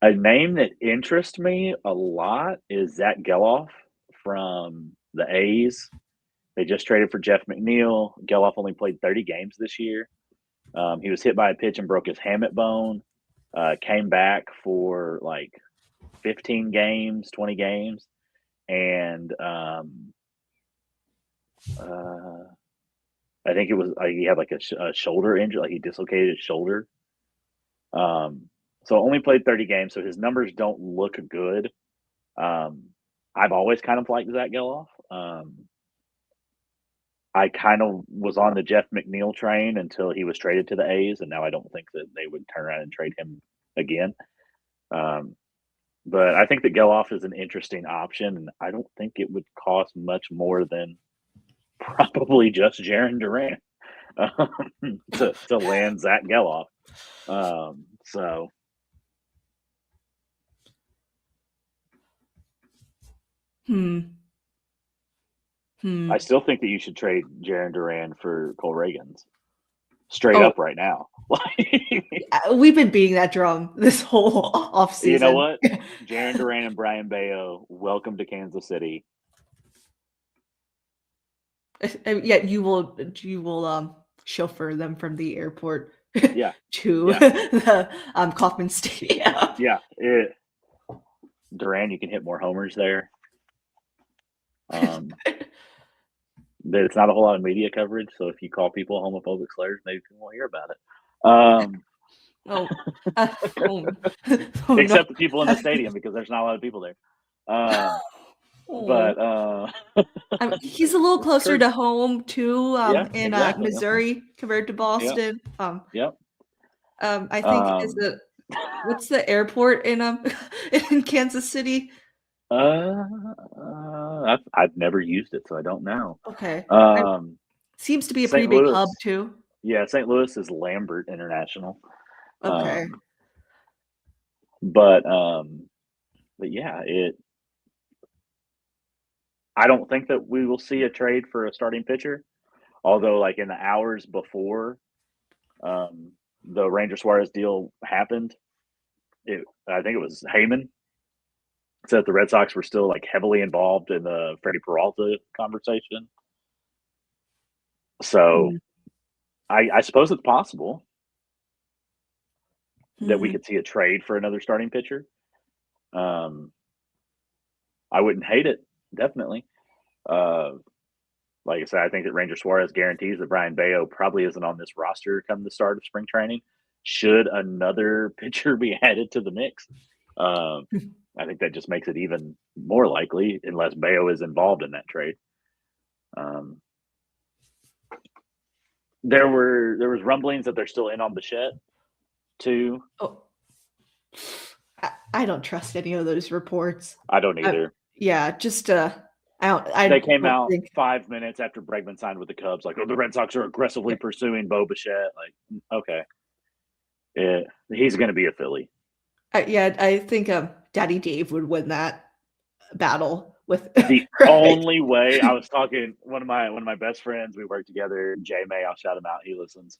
A name that interests me a lot is Zach Geloff from the A's. They just traded for Jeff McNeil. Geloff only played 30 games this year. He was hit by a pitch and broke his hamate bone. Came back for like 15 games, 20 games. And I think it was he had like a shoulder injury, like he dislocated his shoulder. So only played 30 games, so his numbers don't look good. I've always kind of liked Zach Geloff. I kind of was on the Jeff McNeil train until he was traded to the A's, and now I don't think that they would turn around and trade him again. But I think that Geloff is an interesting option, and I don't think it would cost much more than probably just Jarren Duran to land Zach Geloff. So. I still think that you should trade Jarren Duran for Cole Reagans. Straight up right now. We've been beating that drum this whole offseason. You know what? Jarren Duran and Brian Bayo, welcome to Kansas City. Yeah, you will chauffeur them from the airport Yeah, to yeah, the Kauffman Stadium. yeah. Duran, you can hit more homers there. It's not a whole lot of media coverage, so if you call people homophobic slurs, maybe people won't hear about it. Oh, oh, oh no. Except the people in the stadium, because there's not a lot of people there. But He's a little closer Kurt, to home too, yeah, in exactly. Missouri compared to Boston. Yep. I think what's the airport in in Kansas City? I've never used it, so I don't know. Okay. Um, Seems to be a pretty St. big Louis. hub too. Yeah, St. Louis is Lambert International. Okay. But yeah, I don't think that we will see a trade for a starting pitcher. Although, like in the hours before the Ranger Suarez deal happened, I think it was Heyman said that the Red Sox were still like heavily involved in the Freddie Peralta conversation. So I suppose it's possible that we could see a trade for another starting pitcher. I wouldn't hate it, definitely. Like I said, I think that Ranger Suarez guarantees that Brian Bayo probably isn't on this roster come the start of spring training. Should another pitcher be added to the mix, I think that just makes it even more likely, unless Bayo is involved in that trade. There was rumblings that they're still in on Bichette too. Oh, I don't trust any of those reports. I don't either. Yeah, just they came out 5 minutes after Bregman signed with the Cubs, like, oh, the Red Sox are aggressively pursuing Bo Bichette. Like, okay, he's going to be a Philly. I think Daddy Dave would win that battle with the only way. I was talking one of my best friends. We work together, Jay May. I'll shout him out. He listens.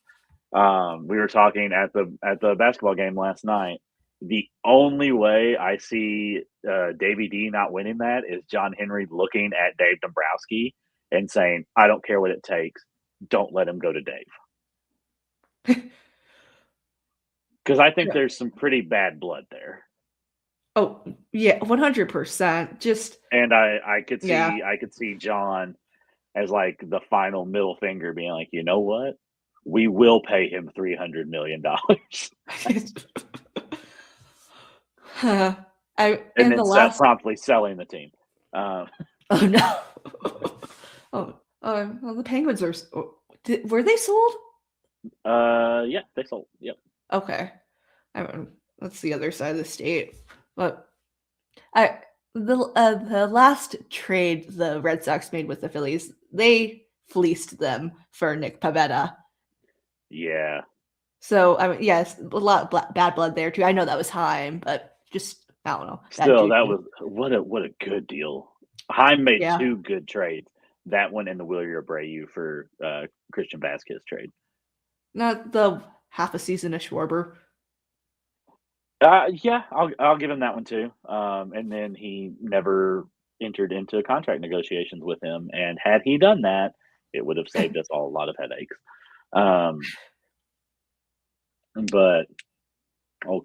We were talking at the basketball game last night. The only way I see Davey D not winning that is John Henry looking at Dave Dombrowski and saying, "I don't care what it takes. Don't let him go to Dave." Because I think there's some pretty bad blood there. Oh yeah, 100%. Just and I could see John as like the final middle finger, being like, you know what, we will pay him $300 million. and then promptly selling the team. Oh no! Well, the Penguins are. Were they sold? Yeah, they sold. Yep. Okay, that's the other side of the state. But the last trade the Red Sox made with the Phillies, they fleeced them for Nick Pivetta. Yeah. So yes, a lot of bad blood there too. I know that was Heim, but just I don't know. Still, that was what a good deal. Heim made two good trades. That one and the Wilyer Abreu for Christian Vasquez trade. Not the half a season of Schwarber. Yeah, I'll give him that one too. And then he never entered into contract negotiations with him. And had he done that, it would have saved us all a lot of headaches. But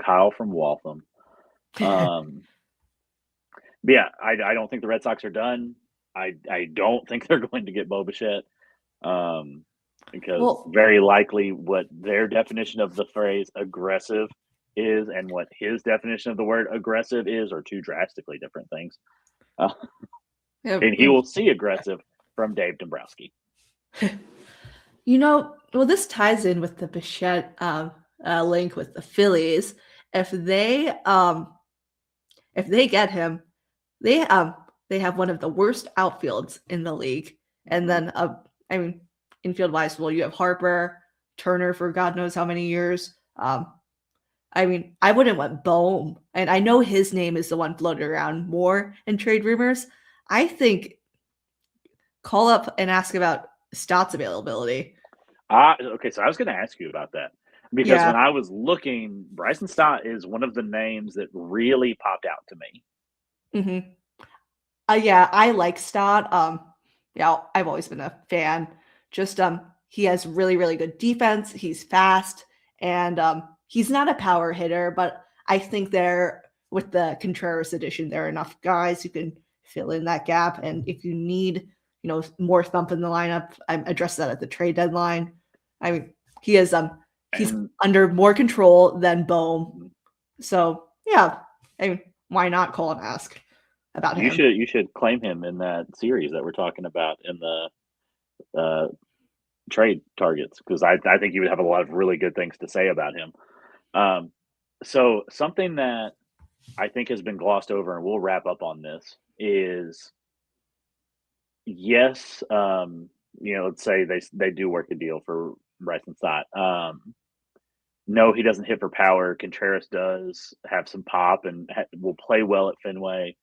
Kyle from Waltham. Yeah, I don't think the Red Sox are done. I don't think they're going to get Bo Bichette. Because very likely what their definition of the phrase aggressive is and what his definition of the word aggressive is are two drastically different things. And he will see aggressive from Dave Dombrowski. Well, this ties in with the Bichette link with the Phillies. If they get him, they have one of the worst outfields in the league. And then infield wise, well, you have Harper, Turner for God knows how many years. I wouldn't want Bohm, and I know his name is the one floated around more in trade rumors. I think call up and ask about Stott's availability. Okay, so I was going to ask you about that because when I was looking, Bryson Stott is one of the names that really popped out to me. Yeah, I like Stott. yeah, I've always been a fan. Just he has really, really good defense. He's fast, and he's not a power hitter, but I think there with the Contreras addition, there are enough guys who can fill in that gap. And if you need, more thump in the lineup, I addressed that at the trade deadline. I mean, he's And under more control than Bohm. So yeah, I mean, why not call and ask about him? you should claim him in that series that we're talking about in the uh, trade targets, because I think you would have a lot of really good things to say about him. Um, so something that I think has been glossed over, and we'll wrap up on this, is yes, let's say they do work a deal for Bryson Stott. No, he doesn't hit for power. Contreras does have some pop and will play well at Fenway.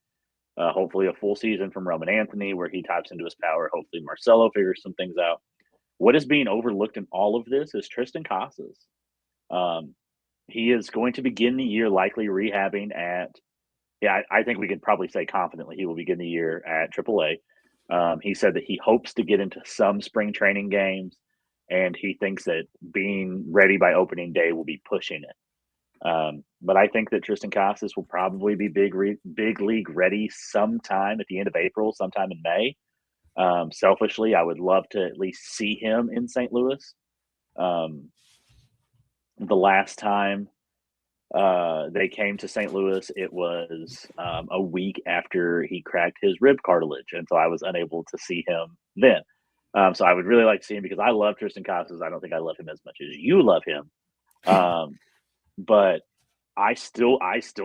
Hopefully, a full season from Roman Anthony where he taps into his power. Hopefully, Marcelo figures some things out. What is being overlooked in all of this is Tristan Casas. Um, he is going to begin the year likely rehabbing at, yeah, I think we could probably say confidently he will begin the year at AAA. He said that he hopes to get into some spring training games, and he thinks that being ready by opening day will be pushing it. But I think that Tristan Casas will probably be big league ready sometime at the end of April, sometime in May. Selfishly, I would love to at least see him in St. Louis. Um, the last time they came to St. Louis, it was a week after he cracked his rib cartilage, and so I was unable to see him then. So I would really like to see him because I love Tristan Casas. I don't think I love him as much as you love him, but I still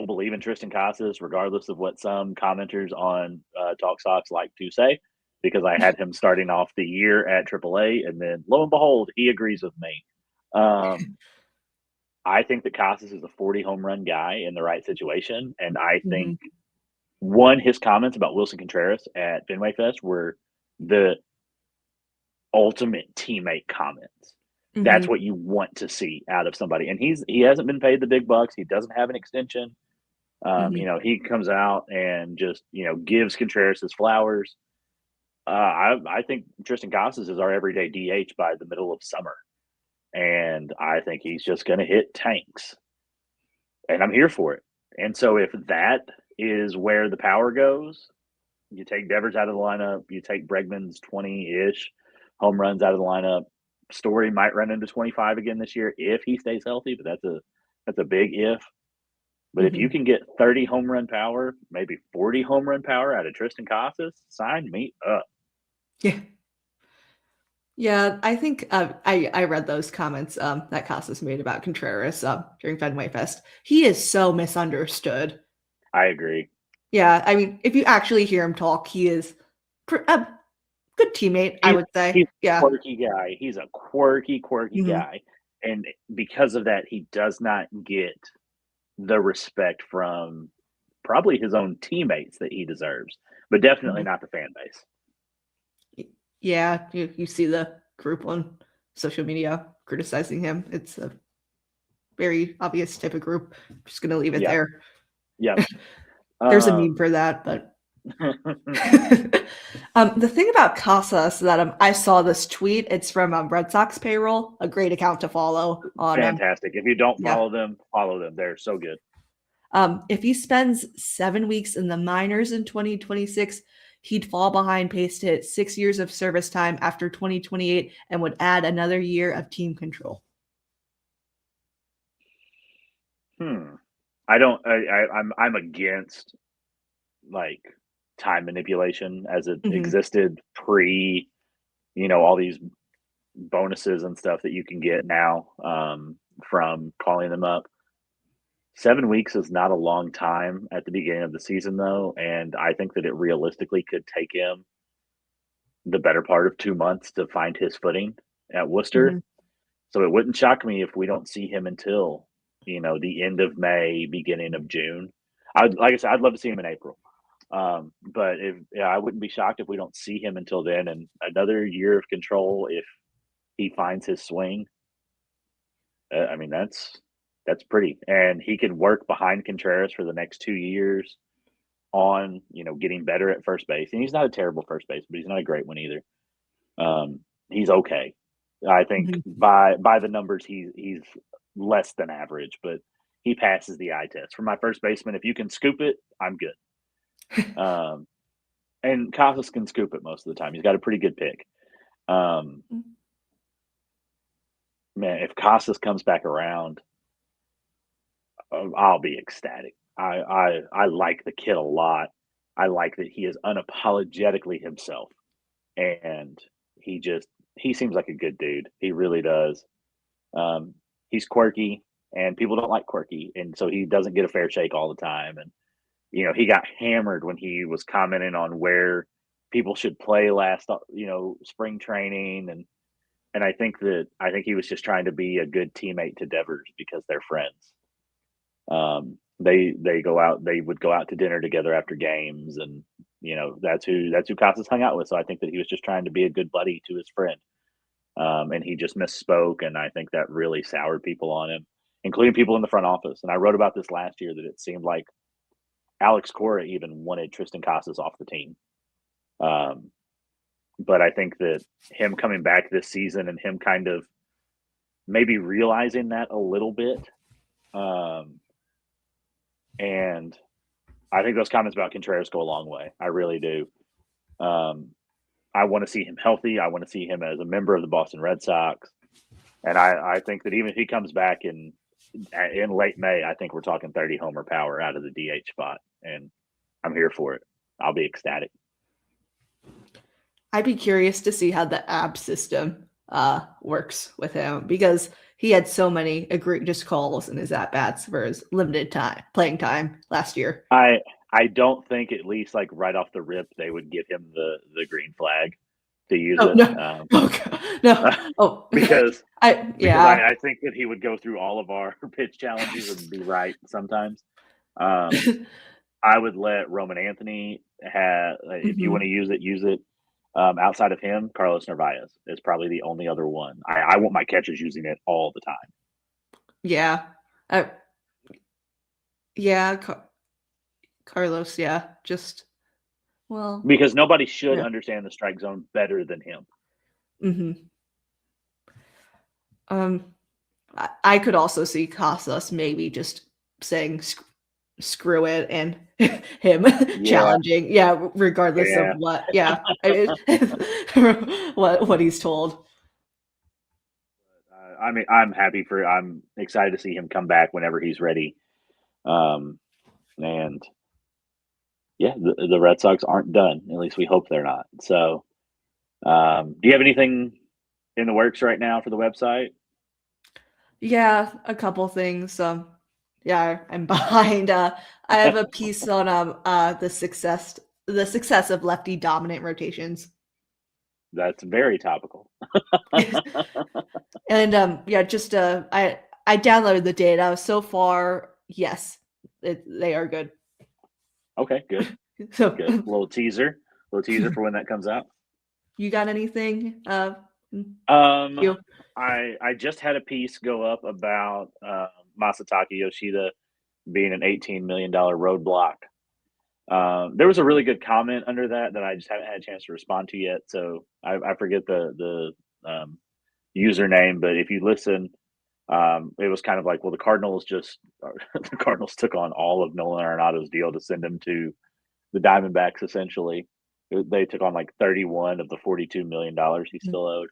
believe in Tristan Casas, regardless of what some commenters on Talk Sox like to say, because I had him starting off the year at AAA, and then lo and behold, he agrees with me. Um, I think that Casas is a 40 home run guy in the right situation, and I think Mhm, his comments about Wilson Contreras at Fenway Fest were the ultimate teammate comments. That's mhm, what you want to see out of somebody, and he hasn't been paid the big bucks. He doesn't have an extension. mhm. He comes out and just gives Contreras his flowers. I think Tristan Casas is our everyday DH by the middle of summer, and I think he's just going to hit tanks, and I'm here for it. And so if that is where the power goes, you take Devers out of the lineup, you take Bregman's 20-ish home runs out of the lineup. Story might run into 25 again this year if he stays healthy, but that's a big if. But if you Mhm. can get 30 home run power, maybe 40 home run power out of Tristan Casas, sign me up. Yeah. Yeah, I think, I read those comments, that Casas made about Contreras, during Fenway Fest. He is so misunderstood. I agree. Yeah, I mean, if you actually hear him talk, he is a good teammate, I He's would say. he's a Yeah. quirky guy. He's a quirky Mhm, guy, and because of that, he does not get the respect from probably his own teammates that he deserves, but definitely mhm. not the fan base. Y Yeah, you see the group on social media criticizing him. It's a very obvious type of group. Just gonna leave it Yep, there. yep. There's a meme Um, for that, but the thing about Casas that I saw this tweet. It's from Red Sox Payroll, a great account to follow on. Fantastic. If you don't Yeah. follow them, follow them. They're so good. If he spends 7 weeks in the minors in 2026, he'd fall behind pace to hit 6 years of service time after 2028 and would add another year of team control. Hmm. I don't. I'm against like time manipulation as it Hmm. existed pre. All these bonuses and stuff that you can get now from calling them up. 7 weeks is not a long time at the beginning of the season, though, and I think that it realistically could take him the better part of 2 months to find his footing at Worcester. Hmm. So it wouldn't shock me if we don't see him until the end of May, beginning of June. Like I said, I'd love to see him in April. But I wouldn't be shocked if we don't see him until then, and another year of control if he finds his swing. I mean, that's pretty, and he can work behind Contreras for the next 2 years. on, getting better at first base. And he's not a terrible first base, but he's not a great one either. He's okay. I think Mhm. by the numbers, he's less than average, but he passes the eye test. For my first baseman, if you can scoop it, I'm good. And Casas can scoop it most of the time. He's got a pretty good pick. Um, man, if Casas comes back around, I'll be ecstatic. I like the kid a lot. I like that he is unapologetically himself, and he seems like a good dude. He really does. Um, he's quirky, and people don't like quirky, and so he doesn't get a fair shake all the time. And he got hammered when he was commenting on where people should play last, spring training, and I think he was just trying to be a good teammate to Devers because they're friends. They would go out to dinner together after games, and that's who Casas hung out with. So I think that he was just trying to be a good buddy to his friend, and he just misspoke, and I think that really soured people on him, including people in the front office. And I wrote about this last year that it seemed like Alex Cora even wanted Tristan Casas off the team. Um, but I think that him coming back this season and him kind of maybe realizing that a little bit, and I think those comments about Contreras go a long way. I really do. Um, I want to see him healthy. I want to see him as a member of the Boston Red Sox, and I think that even if he comes back in late May, I think we're talking 30 homer power out of the DH spot, and I'm here for it. I'll be ecstatic. I'd be curious to see how the AB system works with him because he had so many egregious calls in his at bats for his limited time playing time last year. I don't think, at least like right off the rip, they would give him the green flag to use Oh it. no! Oh God. No! Oh, because yeah. I think that he would go through all of our pitch challenges and be right sometimes. I would let Roman Anthony have, if you want to use it, use it. Outside of him, Carlos Narvaez is probably the only other one. I want my catchers using it all the time. Yeah. Yeah. Carlos. Yeah. Just because nobody should yeah. understand the strike zone better than him. I could also see Casas maybe just saying screw it and him challenging, regardless of what, what he's told. I mean, I'm excited to see him come back whenever he's ready. And yeah, the Red Sox aren't done. At least we hope they're not. So, do you have anything in the works right now for the website? Yeah, a couple things. Yeah, I'm behind. I have a piece on the success of lefty dominant rotations. That's very topical. And just I downloaded the data. So far, yes, they are good. Okay, good. So good. Little teaser for when that comes out. You got anything? I just had a piece go up about Masataka Yoshida being an $18 million roadblock. There was a really good comment under that I just haven't had a chance to respond to yet. So I forget the username, but if you listen, it was kind of like, well, the Cardinals took on all of Nolan Arenado's deal to send him to the Diamondbacks. Essentially, they took on like 31 of the $42 million he still owed.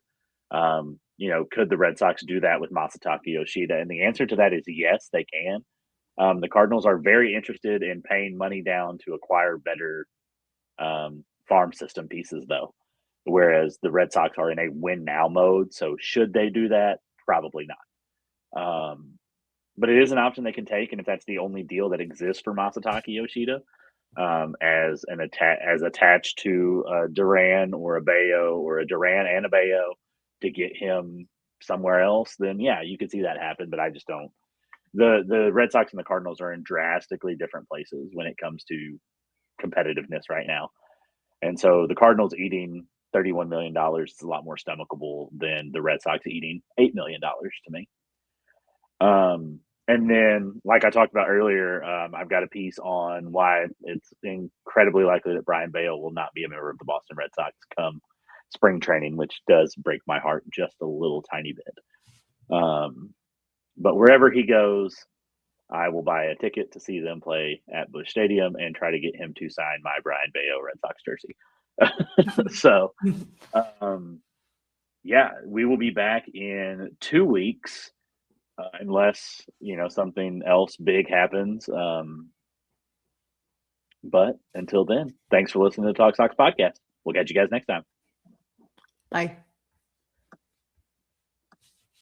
Could the Red Sox do that with Masataka Yoshida? And the answer to that is yes, they can. The Cardinals are very interested in paying money down to acquire better farm system pieces, though, whereas the Red Sox are in a win now mode. So should they do that? Probably not. But it is an option they can take, and if that's the only deal that exists for Masataka Yoshida, as attached to Duran or a Bayo, or a Duran and a Bayo, to get him somewhere else, then yeah, you could see that happen. But I just don't. The Red Sox and the Cardinals are in drastically different places when it comes to competitiveness right now. And so the Cardinals eating $31 million is a lot more stomachable than the Red Sox eating $8 million to me. And then, like I talked about earlier, I've got a piece on why it's incredibly likely that Brian Bale will not be a member of the Boston Red Sox come spring training, which does break my heart just a little tiny bit. But wherever he goes, I will buy a ticket to see them play at Busch Stadium and try to get him to sign my Brian Bale Red Sox jersey. So, yeah, we will be back in 2 weeks. Unless something else big happens. But until then, thanks for listening to the Talk Sox podcast. We'll catch you guys next time. Bye.